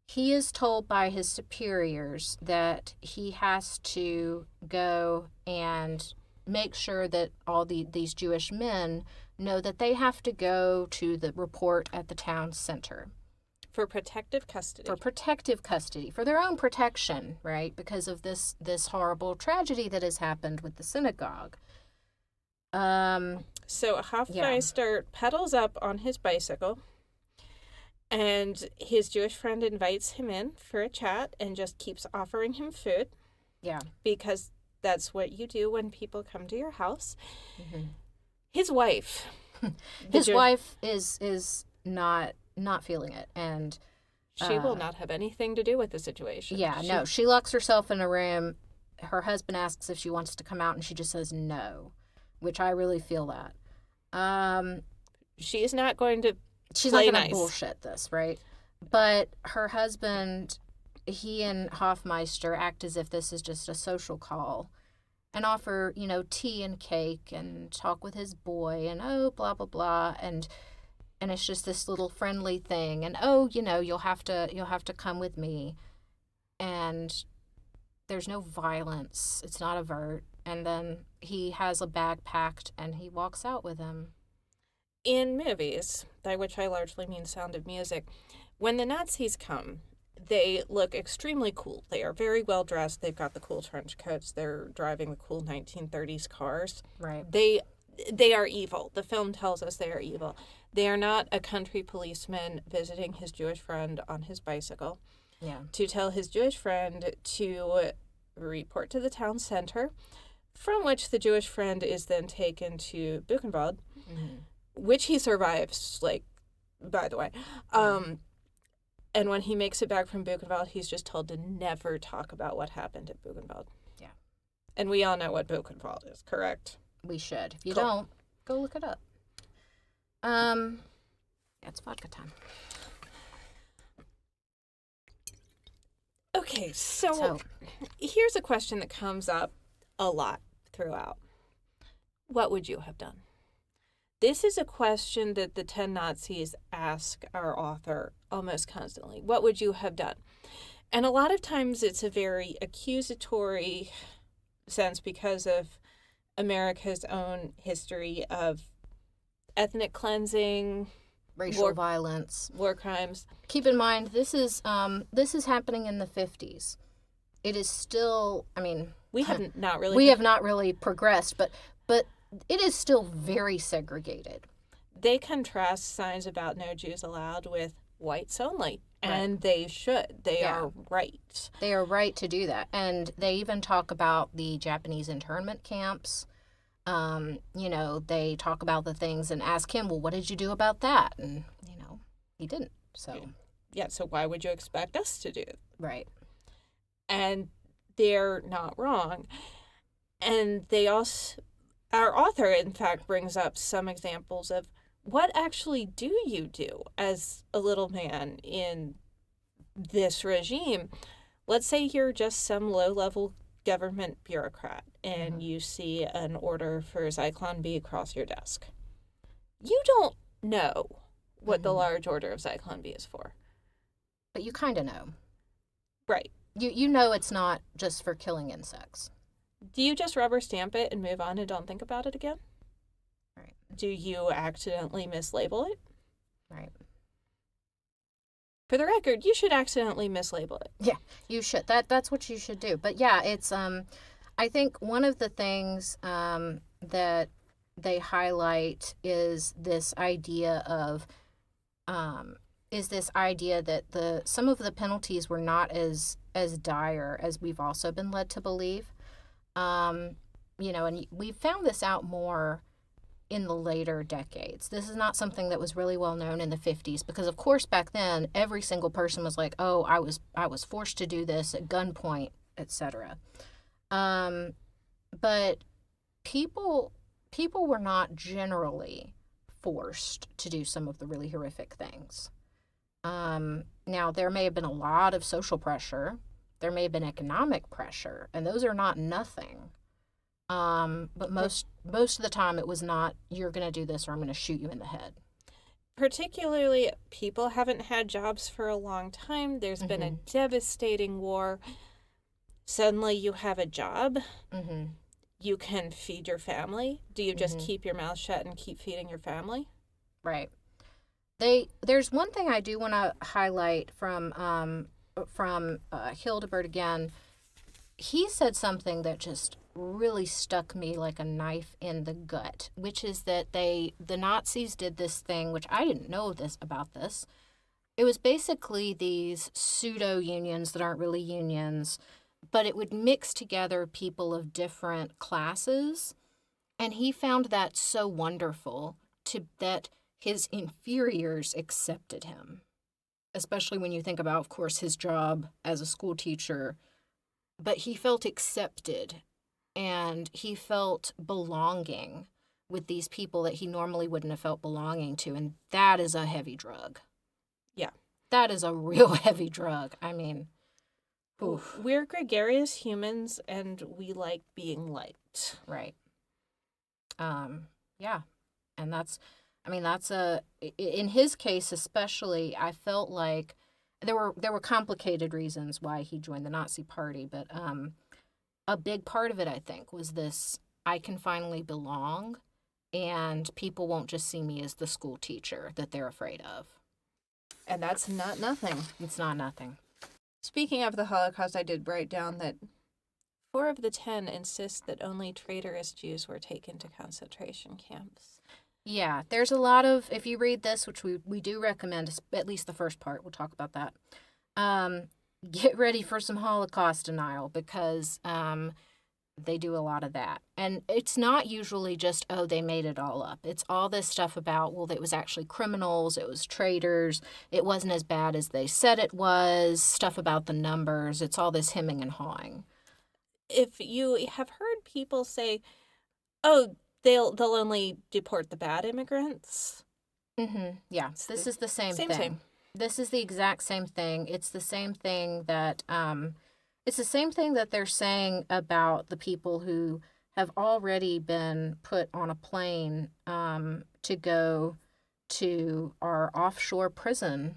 He is told by his superiors that he has to go and make sure that all these Jewish men know that they have to go to the report at the town center. For protective custody. For their own protection, right? Because of this horrible tragedy that has happened with the synagogue. So Hofmeister pedals up on his bicycle, and his Jewish friend invites him in for a chat and just keeps offering him food. Yeah. Because that's what you do when people come to your house. Mm-hmm. His wife. Wife is not feeling it, and she will not have anything to do with the situation. Yeah, she locks herself in a room. Her husband asks if she wants to come out, and she just says no, which I really feel that. She's not going to She's not going to bullshit this, right? But her husband, he and Hofmeister act as if this is just a social call, and offer, tea and cake and talk with his boy and blah blah blah, and it's just this little friendly thing, and you'll have to come with me, and there's no violence. It's not overt, and then he has a bag packed and he walks out with him. In movies, by which I largely mean Sound of Music, when the Nazis come, they look extremely cool. They are very well dressed. They've got the cool trench coats. They're driving the cool 1930s cars. Right. They are evil. The film tells us they are evil. They are not a country policeman visiting his Jewish friend on his bicycle. Yeah. To tell his Jewish friend to report to the town center, from which the Jewish friend is then taken to Buchenwald, which he survives, by the way. And when he makes it back from Buchenwald, he's just told to never talk about what happened at Buchenwald. Yeah. And we all know what Buchenwald is, correct? We should. If you Cool. don't, go look it up. It's vodka time. Okay, so here's a question that comes up a lot throughout. What would you have done? This is a question that the 10 Nazis ask our author almost constantly. What would you have done? And a lot of times it's a very accusatory sense because of America's own history of ethnic cleansing, racial violence, war crimes. Keep in mind, this is happening in the 50s. It is still, we have not really progressed, but it is still very segregated. They contrast signs about no Jews allowed with whites only, and they should. They are right. They are right to do that, and they even talk about the Japanese internment camps. They talk about the things and ask him, well, what did you do about that? And, he didn't. So, yeah, so why would you expect us to do it? Right. And they're not wrong. And our author, in fact, brings up some examples of what actually do you do as a little man in this regime? Let's say you're just some low-level government bureaucrat and you see an order for Zyklon B across your desk. You don't know what the large order of Zyklon B is for. But you kind of know. Right. You know it's not just for killing insects. Do you just rubber stamp it and move on and don't think about it again? Right. Do you accidentally mislabel it? Right. For the record, you should accidentally mislabel it. Yeah, you should. That's what you should do. But yeah, it's I think one of the things that they highlight is this idea of that some of the penalties were not as dire as we've also been led to believe. And we found this out more in the later decades. This is not something that was really well known in the 50s because, of course, back then every single person was like, "Oh, I was forced to do this at gunpoint, etc." But people were not generally forced to do some of the really horrific things. Now, there may have been a lot of social pressure. There may have been economic pressure, and those are not nothing. But most of the time it was not, you're going to do this or I'm going to shoot you in the head. Particularly, people haven't had jobs for a long time. There's been a devastating war. Suddenly you have a job. You can feed your family. Do you just keep your mouth shut and keep feeding your family? Right. There's one thing I do want to highlight from Hildebert again. He said something that just really stuck me like a knife in the gut, which is that the Nazis did this thing, which I didn't know about this. It was basically these pseudo unions that aren't really unions, but it would mix together people of different classes, and he found that so wonderful that his inferiors accepted him, especially when you think about, of course, his job as a school teacher. But he felt accepted, and he felt belonging with these people that he normally wouldn't have felt belonging to, and that is a heavy drug. Yeah. That is a real heavy drug. I mean, oof. We're gregarious humans, and we like being liked. Right. Yeah. And that's in his case especially, I felt like there were complicated reasons why he joined the Nazi Party, but a big part of it, I think, was this: I can finally belong, and people won't just see me as the school teacher that they're afraid of. And that's not nothing. It's not nothing. Speaking of the Holocaust, I did write down that 4 of the 10 insist that only traitorous Jews were taken to concentration camps. Yeah, there's a lot of, if you read this, which we do recommend, at least the first part, we'll talk about that, get ready for some Holocaust denial, because they do a lot of that. And it's not usually just, oh, they made it all up. It's all this stuff about, well, it was actually criminals, it was traitors, it wasn't as bad as they said it was, stuff about the numbers, it's all this hemming and hawing. If you have heard people say, oh, they'll only deport the bad immigrants. Yeah, this is the same thing. This is the exact same thing. It's the same thing that they're saying about the people who have already been put on a plane to go to our offshore prison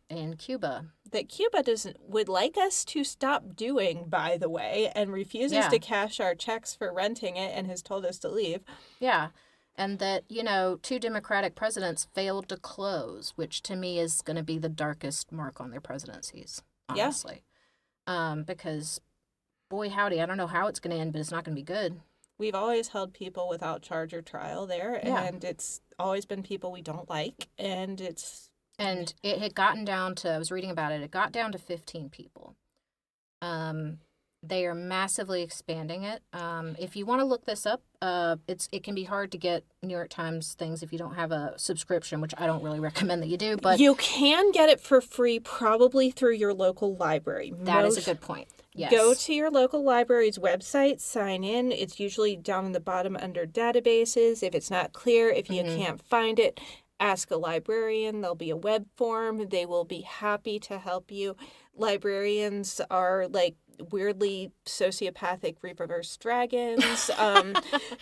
in Cuba. That Cuba would like us to stop doing, by the way, and refuses to cash our checks for renting it and has told us to leave. Yeah. And that, 2 Democratic presidents failed to close, which to me is going to be the darkest mark on their presidencies, honestly. Yeah. Because, boy, howdy, I don't know how it's going to end, but it's not going to be good. We've always held people without charge or trial there, and it's always been people we don't like, and it's... And it had gotten down to, I was reading about it, it got down to 15 people. They are massively expanding it. If you want to look this up, it can be hard to get New York Times things if you don't have a subscription, which I don't really recommend that you do. But you can get it for free, probably through your local library. That is a good point. Yes. Go to your local library's website, sign in. It's usually down in the bottom under databases. If it's not clear, if you can't find it, ask a librarian. There'll be a web form. They will be happy to help you. Librarians are like weirdly sociopathic reverse dragons.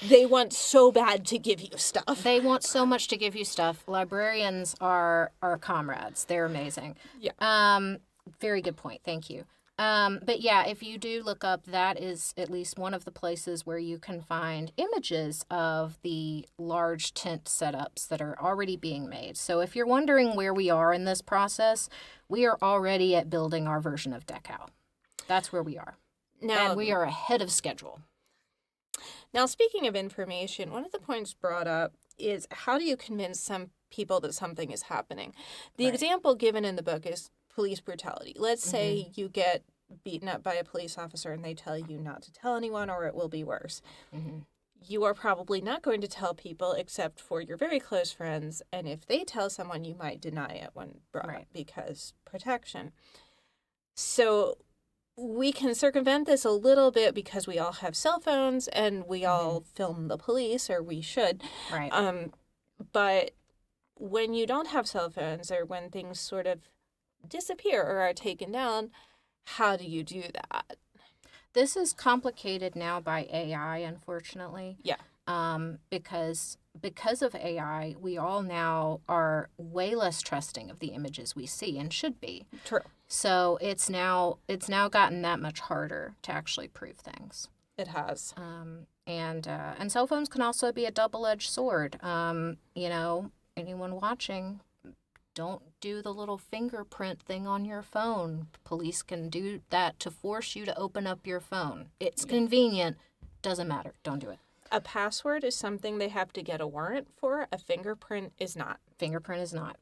They want so bad to give you stuff. They want so much to give you stuff. Librarians are our comrades. They're amazing. Yeah. Very good point. Thank you. But yeah, if you do look up, that is at least one of the places where you can find images of the large tent setups that are already being made. So if you're wondering where we are in this process, we are already at building our version of Dachau. That's where we are. Now, And we are ahead of schedule. Now, speaking of information, one of the points brought up is how do you convince some people that something is happening? The Right. example given in the book is police brutality. Let's say you get beaten up by a police officer and they tell you not to tell anyone or it will be worse. Mm-hmm. You are probably not going to tell people except for your very close friends. And if they tell someone, you might deny it when brought up because protection. So we can circumvent this a little bit because we all have cell phones and we all film the police, or we should. Right. But when you don't have cell phones or when things sort of disappear or are taken down, how do you do that? This is complicated now by AI, unfortunately. Yeah. Because of AI, we all now are way less trusting of the images we see and should be. True. So it's now gotten that much harder to actually prove things. It has. And cell phones can also be a double-edged sword. Anyone watching, don't do the little fingerprint thing on your phone. Police can do that to force you to open up your phone. It's convenient. Doesn't matter. Don't do it. A password is something they have to get a warrant for. A fingerprint is not. Fingerprint is not.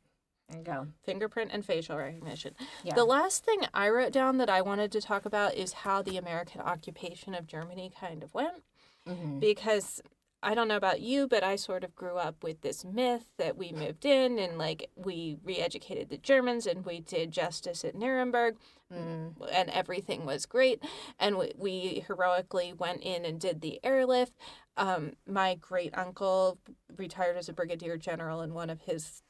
There you go. Fingerprint and facial recognition. Yeah. The last thing I wrote down that I wanted to talk about is how the American occupation of Germany kind of went. Mm-hmm. Because I don't know about you, but I sort of grew up with this myth that we moved in and we re-educated the Germans and we did justice at Nuremberg and everything was great. And we heroically went in and did the airlift. My great uncle retired as a brigadier general, and one of his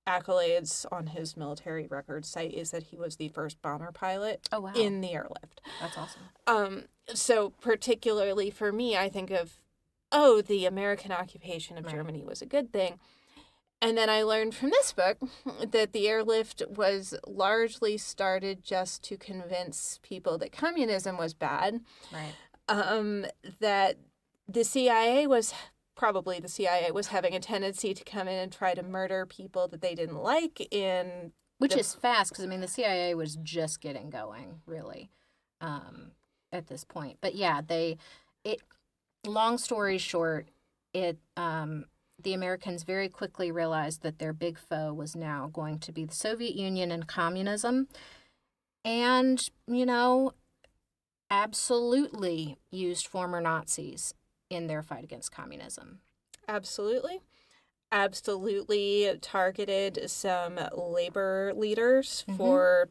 accolades on his military record site is that he was the first bomber pilot in the airlift. That's awesome. So particularly for me, I think of, the American occupation of Germany was a good thing. And then I learned from this book that the airlift was largely started just to convince people that communism was bad. Right. That the CIA was having a tendency to come in and try to murder people that they didn't like Which is fast, because, the CIA was just getting going, really, at this point. But, yeah, long story short, the Americans very quickly realized that their big foe was now going to be the Soviet Union and communism. And, absolutely used former Nazis in their fight against communism. Absolutely targeted some labor leaders for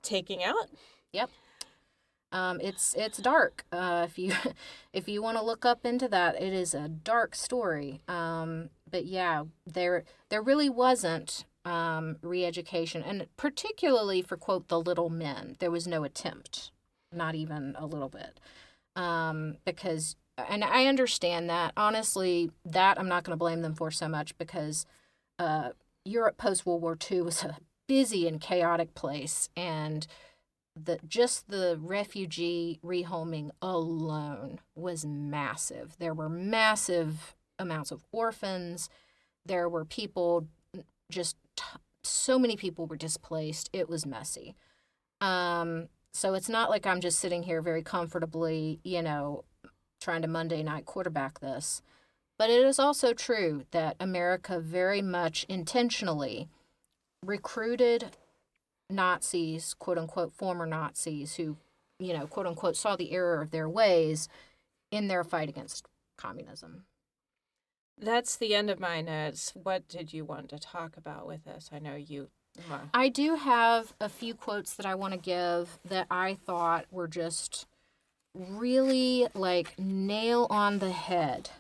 taking out. Yep. It's dark. If you want to look up into that, it is a dark story. But yeah, there really wasn't re-education, and particularly for, quote, the little men, there was no attempt, not even a little bit, because. And I understand that. Honestly, that I'm not going to blame them for so much, because Europe post-World War II was a busy and chaotic place, and the refugee rehoming alone was massive. There were massive amounts of orphans. There were people, so many people were displaced. It was messy. So it's not like I'm just sitting here very comfortably, trying to Monday night quarterback this. But it is also true that America very much intentionally recruited Nazis, quote unquote, former Nazis who, quote unquote, saw the error of their ways in their fight against communism. That's the end of my notes. What did you want to talk about with this? I know you. I do have a few quotes that I want to give that I thought were just really nail on the head.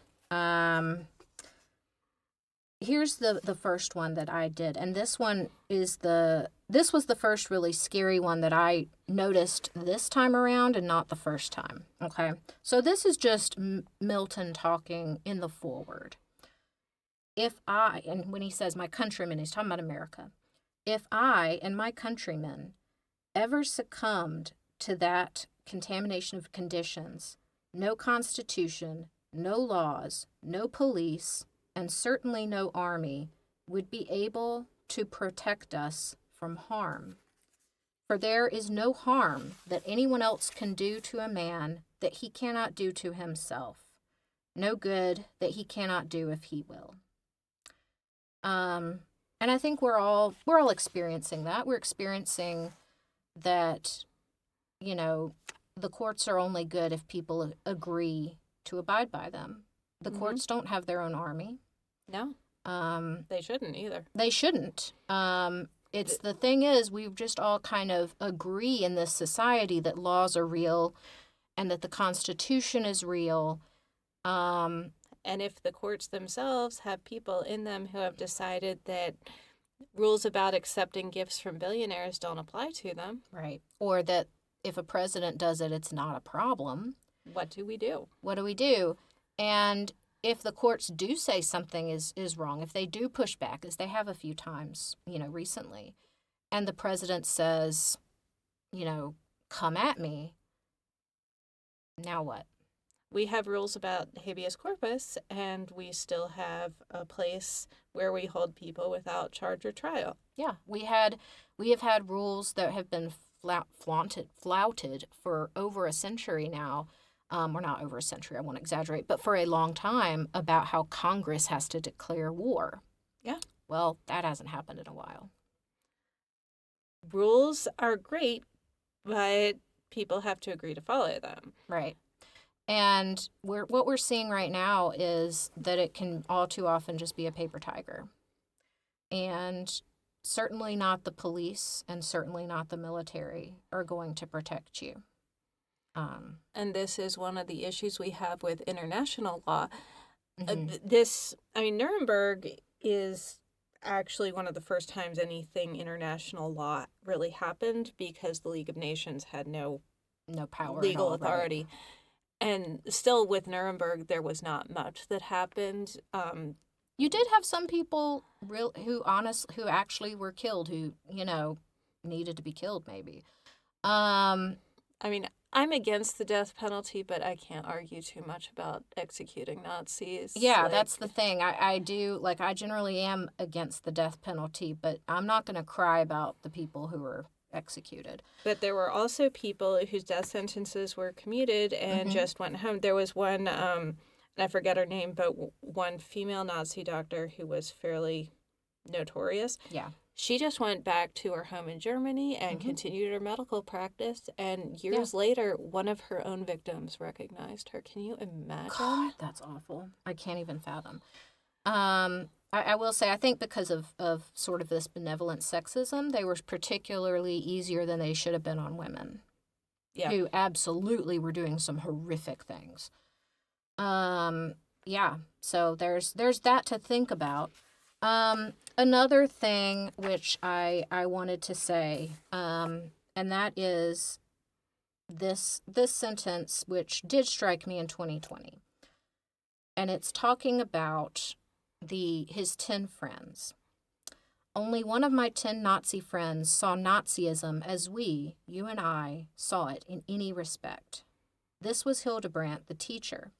here's the first one that I did, and this was the first really scary one that I noticed this time around and not the first time. Okay, so this is just Milton talking in the foreword. If I, and when he says my countrymen, he's talking about America. If I and my countrymen ever succumbed to that contamination of conditions, no constitution, no laws, no police, and certainly no army would be able to protect us from harm. For there is no harm that anyone else can do to a man that he cannot do to himself, no good that he cannot do if he will. And I think we're all experiencing that. We're experiencing that, you know, the courts are only good if people agree to abide by them. The courts don't have their own army. No. They shouldn't either. They shouldn't. It's the thing is, we just all kind of agree in this society that laws are real and that the Constitution is real. And if the courts themselves have people in them who have decided that rules about accepting gifts from billionaires don't apply to them. Right. Or that if a president does it, it's not a problem. What do we do? What do we do? And if the courts do say something is wrong, if they do push back, as they have a few times, recently, and the president says, come at me, now what? We have rules about habeas corpus, and we still have a place where we hold people without charge or trial. Yeah, we have had rules that have been flouted for over a century now. Or not over a century, I won't exaggerate, but for a long time about how Congress has to declare war. Yeah. Well, that hasn't happened in a while. Rules are great, but people have to agree to follow them. Right. And what we're seeing right now is that it can all too often just be a paper tiger. And certainly not the police and certainly not the military are going to protect you. And this is one of the issues we have with international law. Mm-hmm. Nuremberg is actually one of the first times anything international law really happened because the League of Nations had no power, legal authority. Right. And still with Nuremberg, there was not much that happened. You did have some people who actually were killed, who, needed to be killed maybe. I'm against the death penalty, but I can't argue too much about executing Nazis. Yeah, that's the thing. I generally am against the death penalty, but I'm not going to cry about the people who were executed. But there were also people whose death sentences were commuted and just went home. There was one, and I forget her name, but one female Nazi doctor who was fairly notorious. Yeah. She just went back to her home in Germany and continued her medical practice. And years later, one of her own victims recognized her. Can you imagine? God, that's awful. I can't even fathom. I will say, I think because of sort of this benevolent sexism, they were particularly easier than they should have been on women. Yeah. Who absolutely were doing some horrific things. Yeah. So there's that to think about. Another thing which I wanted to say, and that is this sentence which did strike me in 2020. And it's talking about his 10 friends. Only one of my 10 Nazi friends saw Nazism as you and I, saw it in any respect. This was Hildebrandt, the teacher.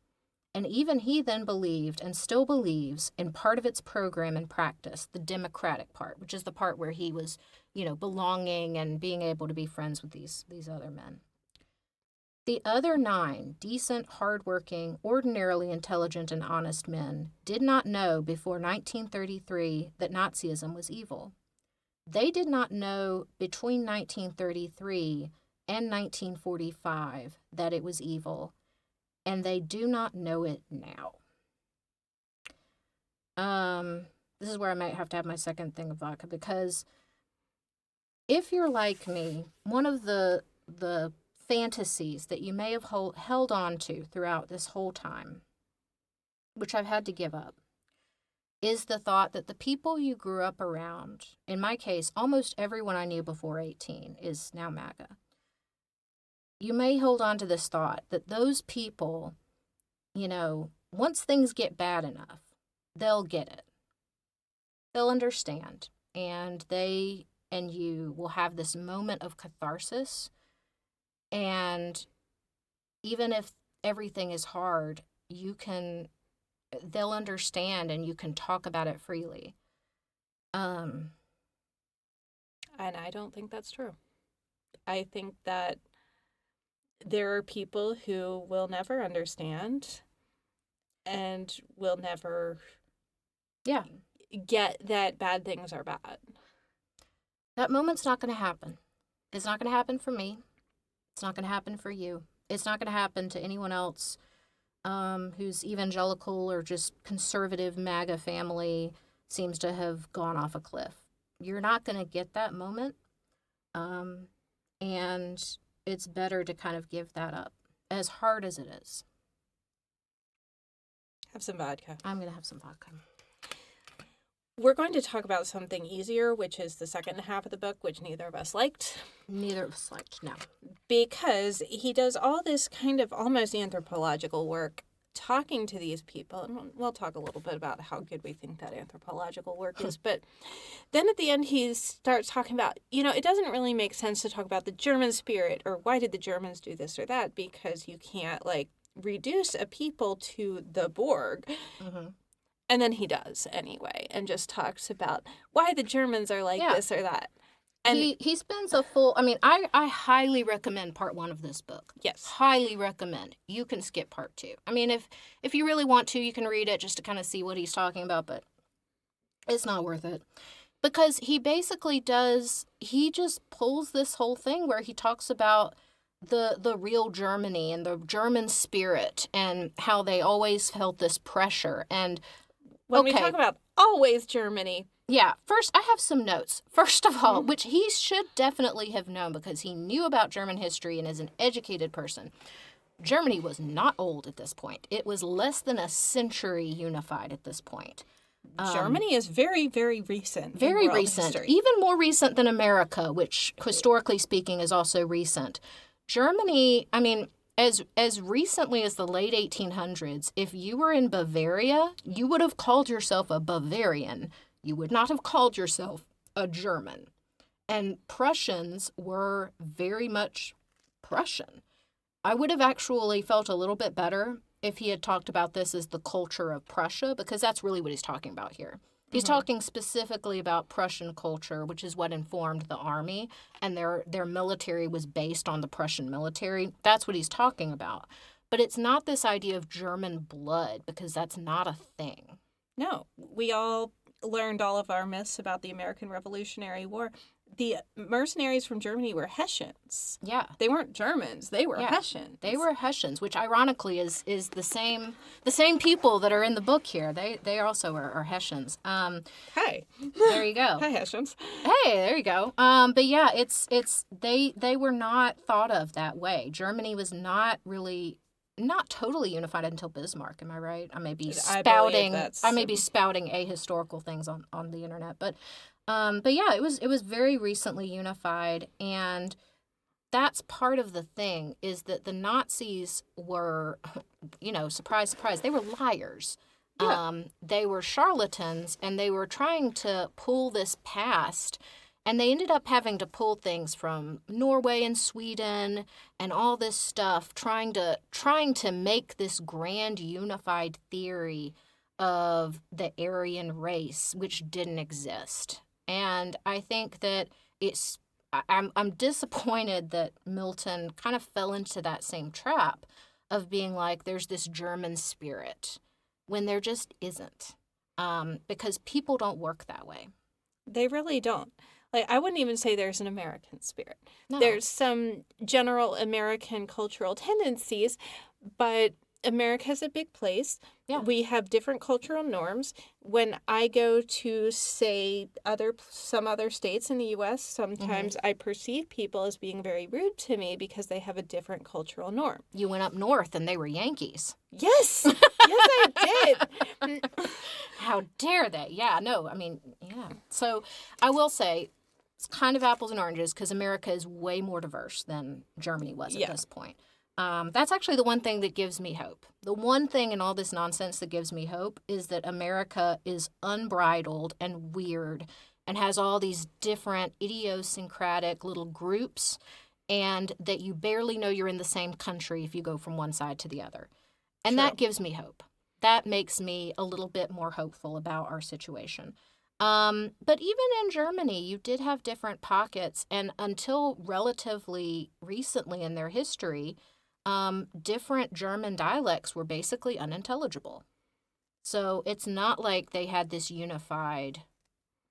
And even he then believed and still believes in part of its program and practice, the democratic part, which is the part where he was, belonging and being able to be friends with these other men. The other 9 decent, hardworking, ordinarily intelligent and honest men did not know before 1933 that Nazism was evil. They did not know between 1933 and 1945 that it was evil. And they do not know it now. This is where I might have to have my second thing of vodka, because if you're like me, one of the fantasies that you may have held on to throughout this whole time, which I've had to give up, is the thought that the people you grew up around, in my case, almost everyone I knew before 18 is now MAGA. You may hold on to this thought that those people, once things get bad enough, they'll get it. They'll understand. And they and you will have this moment of catharsis. And even if everything is hard, they'll understand and you can talk about it freely. And I don't think that's true. I think that there are people who will never understand and will never get that bad things are bad. That moment's not going to happen. It's not going to happen for me. It's not going to happen for you. It's not going to happen to anyone else who's evangelical or just conservative MAGA family seems to have gone off a cliff. You're not going to get that moment. And it's better to kind of give that up, as hard as it is. Have some vodka. I'm going to have some vodka. We're going to talk about something easier, which is the second half of the book, which neither of us liked. Neither of us liked, no. Because he does all this kind of almost anthropological work talking to these people. And we'll talk a little bit about how good we think that anthropological work is. But then at the end, he starts talking about, it doesn't really make sense to talk about the German spirit or why did the Germans do this or that, because you can't, reduce a people to the Borg. Mm-hmm. And then he does anyway, and just talks about why the Germans are like this or that. And he spends a full, I highly recommend part 1 of this book. Yes. Highly recommend. You can skip part 2. If you really want to, you can read it just to kind of see what he's talking about, but it's not worth it. Because he basically he just pulls this whole thing where he talks about the real Germany and the German spirit and how they always felt this pressure. And when we talk about always Germany. Yeah, first, I have some notes. First of all, which he should definitely have known because he knew about German history and is an educated person. Germany was not old at this point. It was less than a century unified at this point. Germany is very, very recent. Very recent. History. Even more recent than America, which historically speaking is also recent. Germany, as recently as the late 1800s, if you were in Bavaria, you would have called yourself a Bavarian. You would not have called yourself a German. And Prussians were very much Prussian. I would have actually felt a little bit better if he had talked about this as the culture of Prussia, because that's really what he's talking about here. He's talking specifically about Prussian culture, which is what informed the army, and their military was based on the Prussian military. That's what he's talking about. But it's not this idea of German blood, because that's not a thing. No, we all learned all of our myths about the American Revolutionary War. The mercenaries from Germany were Hessians. Yeah. They weren't Germans. They were Hessians. They were Hessians, which ironically is the same people that are in the book here. They also are Hessians. Hi. There you go. Hi, Hessians. Hey, there you go. But yeah, they were not thought of that way. Germany was not totally unified until Bismarck. Am I right? I may be spouting ahistorical things on the internet, but yeah, it was very recently unified, and that's part of the thing is that the Nazis were, surprise, surprise, they were liars. Yeah. They were charlatans, and they were trying to pull this past, and they ended up having to pull things from Norway and Sweden and all this stuff, trying to make this grand unified theory of the Aryan race, which didn't exist. And I think that I'm disappointed that Milton kind of fell into that same trap of being like, there's this German spirit, when there just isn't. Because people don't work that way. They really don't. I wouldn't even say there's an American spirit. No. There's some general American cultural tendencies, but America's a big place. Yeah. We have different cultural norms. When I go to, say, some other states in the U.S., sometimes I perceive people as being very rude to me because they have a different cultural norm. You went up north and they were Yankees. Yes. Yes, I did. How dare they? Yeah, no, I mean, yeah. So I will say it's kind of apples and oranges because America is way more diverse than Germany was at this point. That's actually the one thing that gives me hope. The one thing in all this nonsense that gives me hope is that America is unbridled and weird and has all these different idiosyncratic little groups, and that you barely know you're in the same country if you go from one side to the other. And True. that gives me hope. That makes me a little bit more hopeful about our situation. But even in Germany, you did have different pockets, and until relatively recently in their history, different German dialects were basically unintelligible. So it's not like they had this unified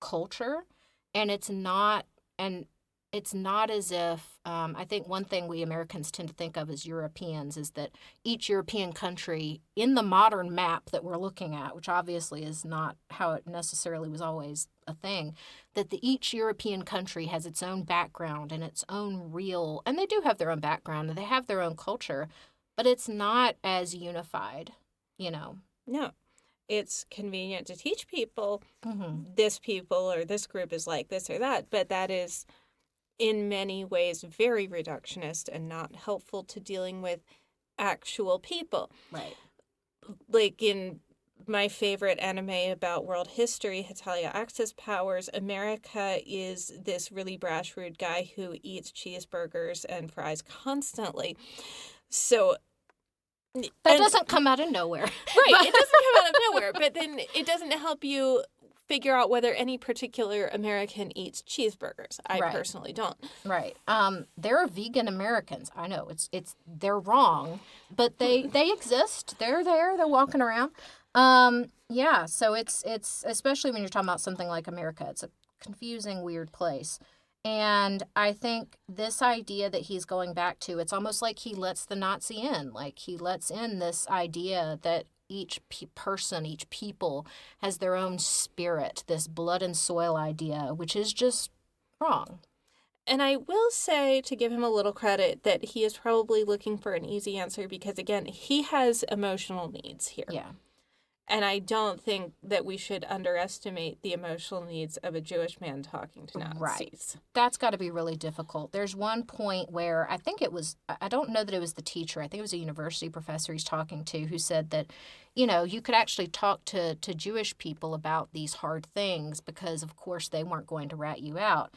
culture, and it's not as if I think one thing we Americans tend to think of as Europeans is that each European country in the modern map that we're looking at, which obviously is not how it necessarily was always a thing, that each European country has its own background and its own and they do have their own background and they have their own culture, but it's not as unified, No. It's convenient to teach people Mm-hmm. this people or this group is like this or that, but that is in many ways very reductionist and not helpful to dealing with actual people. Right. Like in my favorite anime about world history, Hetalia Axis Powers, America is this really brash, rude guy who eats cheeseburgers and fries constantly. So that doesn't come out of nowhere. Right, it doesn't come out of nowhere, but then it doesn't help you figure out whether any particular American eats cheeseburgers. I personally don't. Right. There are vegan Americans. I know they're wrong, but they exist. They're there. They're walking around. Yeah. So it's especially when you're talking about something like America. It's a confusing, weird place. And I think this idea that he's going back to, it's almost like he lets the Nazi in. Like he lets in this idea that each person, each people has their own spirit, this blood and soil idea, which is just wrong. And I will say, to give him a little credit, that he is probably looking for an easy answer because, again, he has emotional needs here. Yeah. And I don't think that we should underestimate the emotional needs of a Jewish man talking to Nazis. Right. That's got to be really difficult. There's one point where I don't know that it was the teacher. I think it was a university professor he's talking to who said that, you could actually talk to Jewish people about these hard things because, of course, they weren't going to rat you out.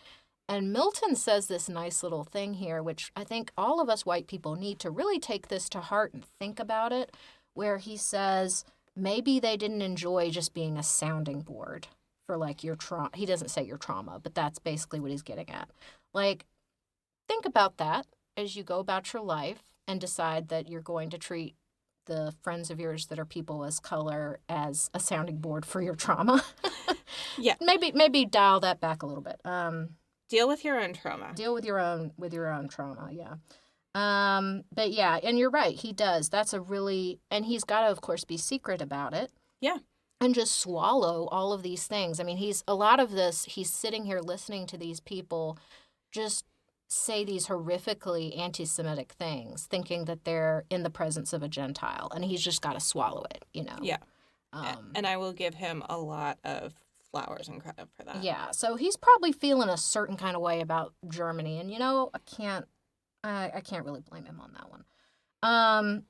And Milton says this nice little thing here, which I think all of us white people need to really take this to heart and think about it, where he says, maybe they didn't enjoy just being a sounding board for like your trauma. He doesn't say your trauma, but that's basically what he's getting at. Like, think about that as you go about your life and decide that you're going to treat the friends of yours that are people as color as a sounding board for your trauma. Yeah. Maybe dial that back a little bit. Deal with your own trauma. Deal with your own trauma, yeah. But yeah, and you're right, he does. And he's got to, of course, be secret about it. Yeah. And just swallow all of these things. I mean, he's sitting here listening to these people just say these horrifically anti-Semitic things, thinking that they're in the presence of a Gentile, and he's just got to swallow it, Yeah. And I will give him a lot of flowers and credit for that. Yeah, so he's probably feeling a certain kind of way about Germany, and I can't really blame him on that one.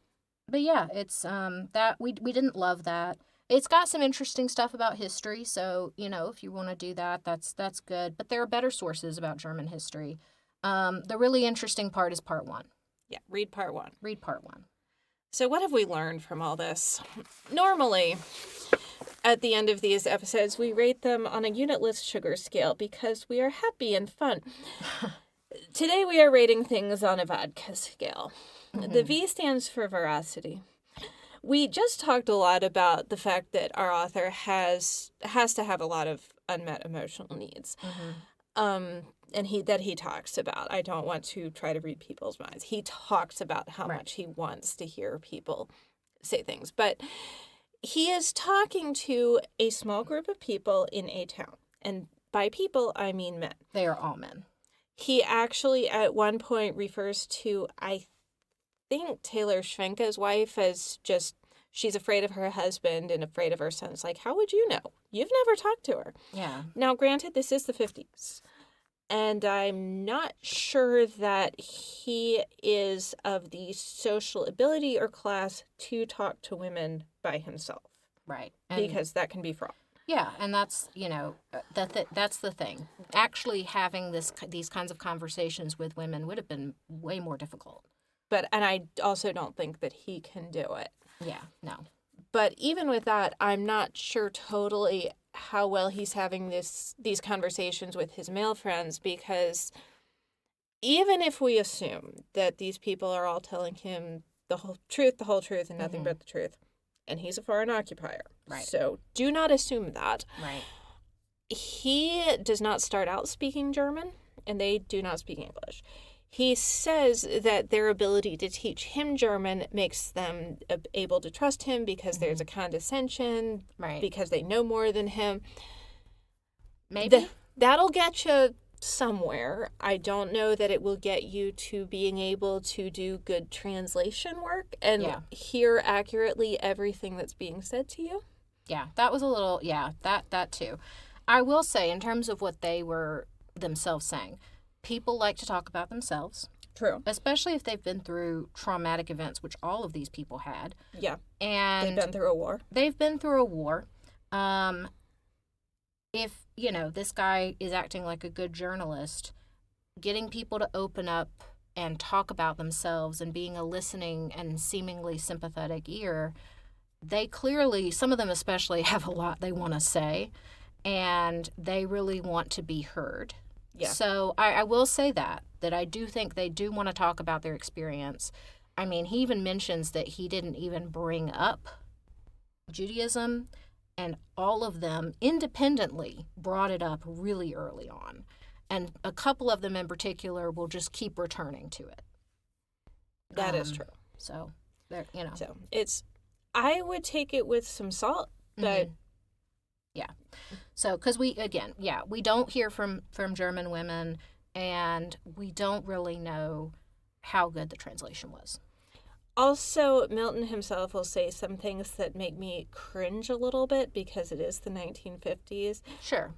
But yeah, it's that we didn't love that. It's got some interesting stuff about history, so if you want to do that, that's good. But there are better sources about German history. The really interesting part is part 1. Yeah, read part 1. Read part 1. So what have we learned from all this? Normally, at the end of these episodes, we rate them on a unitless sugar scale because we are happy and fun. Today we are rating things on a vodka scale. Mm-hmm. The V stands for veracity. We just talked a lot about the fact that our author has to have a lot of unmet emotional needs. Mm-hmm. And he talks about. I don't want to try to read people's minds. He talks about how much he wants to hear people say things. But he is talking to a small group of people in a town. And by people, I mean men. They are all men. He actually at one point refers to, I think, Taylor Schwenke's wife as just, she's afraid of her husband and afraid of her son. It's like, how would you know? You've never talked to her. Yeah. Now, granted, this is the 50s. And I'm not sure that he is of the social ability or class to talk to women by himself. Right. Because that can be fraught. Yeah, and that's, that's the thing. Actually having these kinds of conversations with women would have been way more difficult. And I also don't think that he can do it. Yeah, no. But even with that, I'm not sure totally how well he's having these conversations with his male friends, because even if we assume that these people are all telling him the whole truth, and nothing but the truth, and he's a foreign occupier. Right. So do not assume that. Right. He does not start out speaking German, and they do not speak English. He says that their ability to teach him German makes them able to trust him because there's a condescension, right? Because they know more than him. Maybe. That'll get you somewhere. I don't know that it will get you to being able to do good translation work and hear accurately everything that's being said to you. Yeah, that was a little, that too. I will say, in terms of what they were themselves saying, people like to talk about themselves. True. Especially if they've been through traumatic events, which all of these people had. Yeah. And they've been through a war. If, this guy is acting like a good journalist, getting people to open up and talk about themselves and being a listening and seemingly sympathetic ear, they clearly, some of them especially, have a lot they want to say, and they really want to be heard. Yeah. So I will say that I do think they do want to talk about their experience. I mean, he even mentions that he didn't even bring up Judaism, and all of them independently brought it up really early on. And a couple of them in particular will just keep returning to it. That is true. So, So it's, I would take it with some salt, but... Yeah. So, because we don't hear from German women, and we don't really know how good the translation was. Also, Milton himself will say some things that make me cringe a little bit because it is the 1950s. Sure.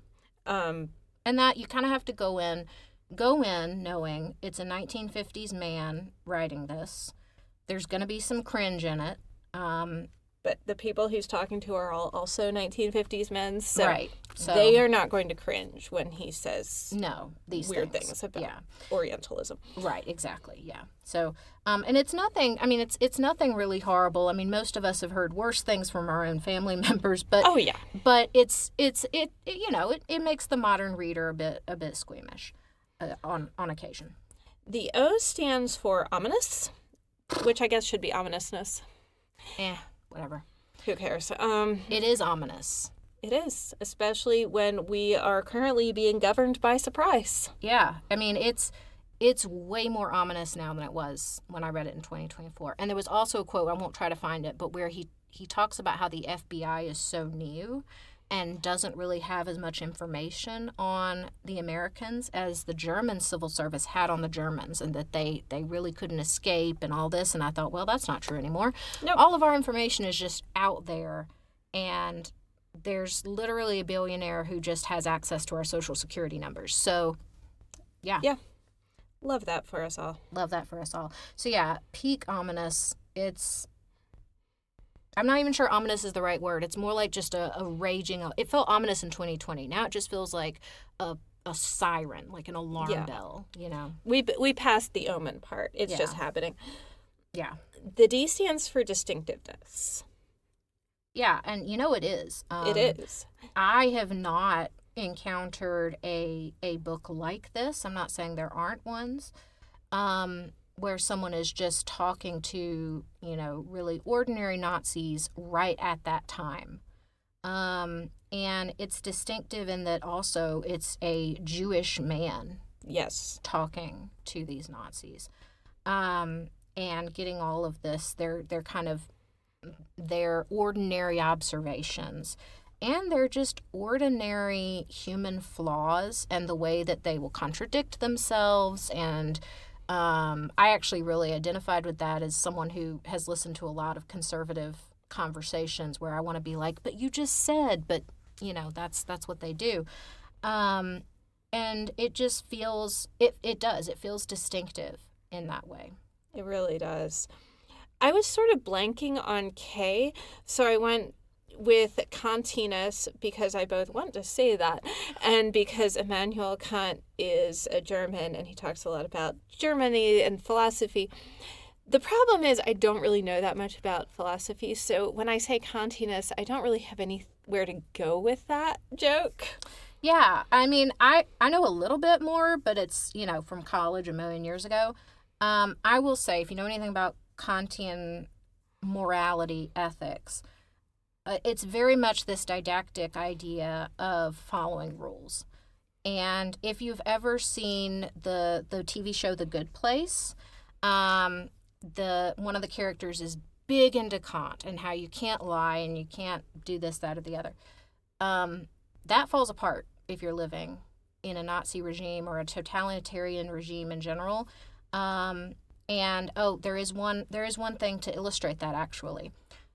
And that you kind of have to go in knowing it's a 1950s man writing this. There's going to be some cringe in it. But the people he's talking to are all also 1950s men, so, right. So they are not going to cringe when he says these weird things about Orientalism. Right, exactly, yeah. So, and it's nothing, I mean, it's nothing really horrible. I mean, most of us have heard worse things from our own family members, but oh yeah, but it makes the modern reader a bit squeamish on occasion. The O stands for ominous, which I guess should be ominousness. Whatever. Who cares? It is ominous. It is, especially when we are currently being governed by surprise. Yeah. I mean, it's way more ominous now than it was when I read it in 2024. And there was also a quote, I won't try to find it, but where he talks about how the FBI is so new and doesn't really have as much information on the Americans as the German civil service had on the Germans, and that they really couldn't escape and all this. And I thought, well, that's not true anymore. Nope. All of our information is just out there, and there's literally a billionaire who just has access to our Social Security numbers. So, yeah. Yeah. Love that for us all. So, yeah, peak ominous. I'm not even sure ominous is the right word. It's more like just a raging. It felt ominous in 2020. Now it just feels like a siren, like an alarm bell, We passed the omen part. It's just happening. Yeah. The D stands for distinctiveness. Yeah, and it is. It is. I have not encountered a book like this. I'm not saying there aren't ones. Where someone is just talking to, really ordinary Nazis right at that time. And it's distinctive in that also it's a Jewish man. Yes. Talking to these Nazis. And getting all of this, they're kind of They're ordinary observations. And they're just ordinary human flaws and the way that they will contradict themselves. And I actually really identified with that as someone who has listened to a lot of conservative conversations where I want to be like, but you just said, but that's what they do. And it just feels, it does, it feels distinctive in that way. It really does. I was sort of blanking on K, so I went with Kantinus because I both want to say that and because Immanuel Kant is a German and he talks a lot about Germany and philosophy. The problem is I don't really know that much about philosophy, so when I say Kantinus, I don't really have anywhere to go with that joke. Yeah, I mean, I know a little bit more, but it's, from college a million years ago. I will say, if you know anything about Kantian morality, ethics, it's very much this didactic idea of following rules. And if you've ever seen the TV show The Good Place, one of the characters is big into Kant and how you can't lie and you can't do this, that, or the other. That falls apart if you're living in a Nazi regime or a totalitarian regime in general. And there is one thing to illustrate that, actually.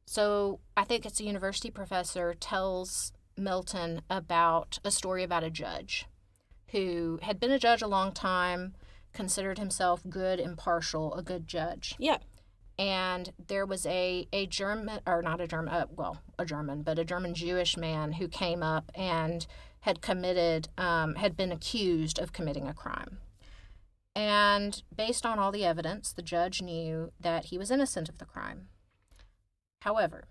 So I think it's a university professor tells Milton about a story about a judge who had been a judge a long time, considered himself good, impartial, a good judge. Yeah. And there was a German, or not a German, a German, but a German Jewish man who came up and had been accused of committing a crime. And based on all the evidence, the judge knew that he was innocent of the crime. However,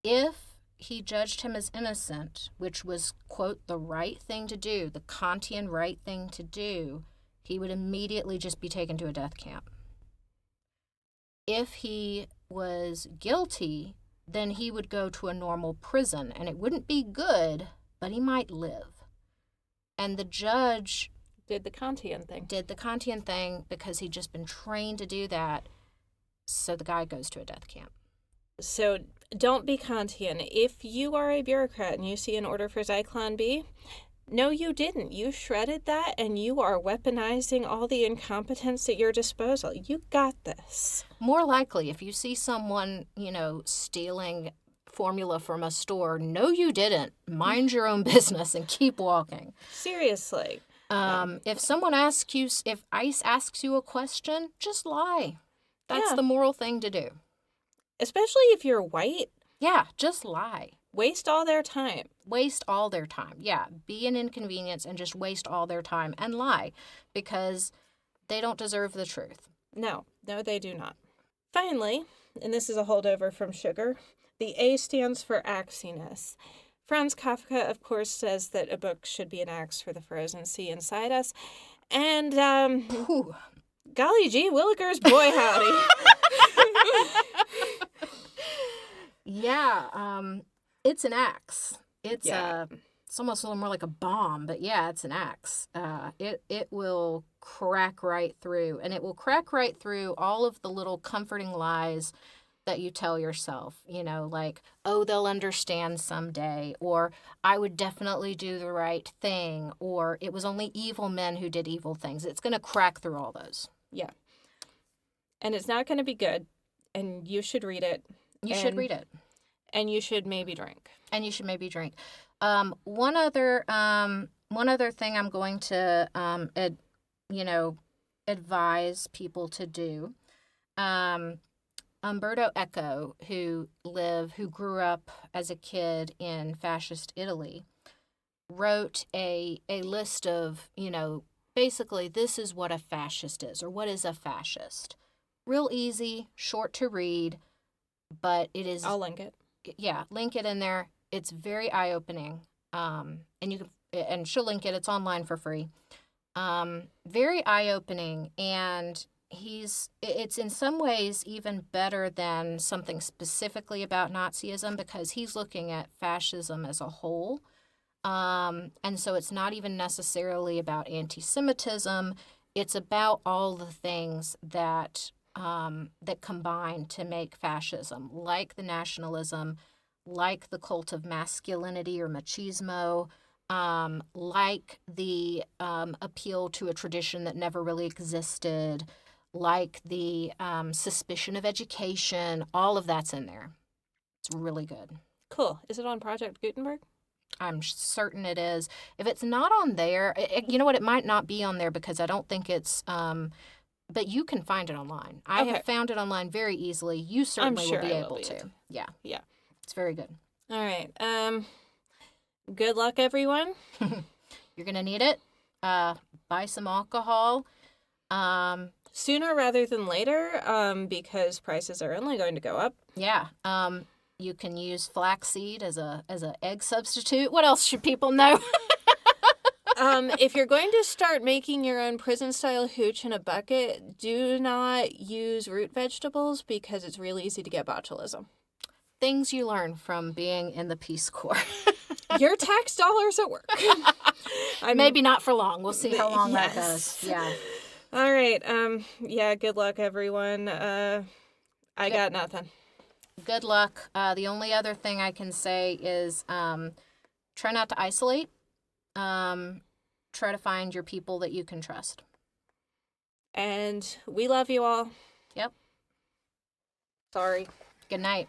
if he judged him as innocent, which was, quote, the right thing to do, the Kantian right thing to do, he would immediately just be taken to a death camp. If he was guilty, then he would go to a normal prison, and it wouldn't be good, but he might live. And the judge did the Kantian thing because he'd just been trained to do that, so the guy goes to a death camp. So don't be Kantian. If you are a bureaucrat and you see an order for Zyklon B, no, you didn't. You shredded that and you are weaponizing all the incompetence at your disposal. You got this. More likely, if you see someone, stealing formula from a store, no, you didn't. Mind your own business and keep walking. Seriously. If someone if ICE asks you a question, just lie. That's the moral thing to do. Especially if you're white. Yeah, just lie. Waste all their time. Yeah, be an inconvenience and just waste all their time and lie because they don't deserve the truth. No, they do not. Finally, and this is a holdover from Sugar, the A stands for axiness. Franz Kafka, of course, says that a book should be an axe for the frozen sea inside us. And, golly gee, Willikers, boy howdy. Yeah, it's an axe. It's almost a little more like a bomb, but yeah, it's an axe. It will crack right through, and it will crack right through all of the little comforting lies that you tell yourself, like, oh, they'll understand someday, or I would definitely do the right thing, or it was only evil men who did evil things. It's going to crack through all those. Yeah. And it's not going to be good, and you should read it. You should read it. And you should maybe drink. One other thing I'm going to, advise people to do. Umberto Eco, who grew up as a kid in fascist Italy, wrote a list of, basically this is what a fascist is, or what is a fascist. Real easy, short to read, but it is... I'll link it. Yeah, link it in there. It's very eye-opening. And she'll link it. It's online for free. Very eye-opening, and it's in some ways even better than something specifically about Nazism because he's looking at fascism as a whole. And so it's not even necessarily about anti-Semitism. It's about all the things that that combine to make fascism, like the nationalism, like the cult of masculinity or machismo, like the appeal to a tradition that never really existed, like the suspicion of education. All of that's in there. It's really good. Cool. Is it on Project Gutenberg? I'm certain it is. If it's not on there, you know what? It might not be on there because I don't think it's. But you can find it online. I Okay. have found it online very easily. You certainly sure will be I will able be to. able to. Yeah. Yeah. It's very good. All right. Good luck, everyone. You're gonna need it. Buy some alcohol. Sooner rather than later, because prices are only going to go up. Yeah. You can use flaxseed as a egg substitute. What else should people know? If you're going to start making your own prison-style hooch in a bucket, do not use root vegetables because it's real easy to get botulism. Things you learn from being in the Peace Corps. Your tax dollars at work. Maybe not for long. We'll see how long that Yes. goes. Yeah. All right. Yeah, good luck, everyone. I got nothing. Good luck. The only other thing I can say is try not to isolate. Try to find your people that you can trust. And we love you all. Yep. Sorry. Good night.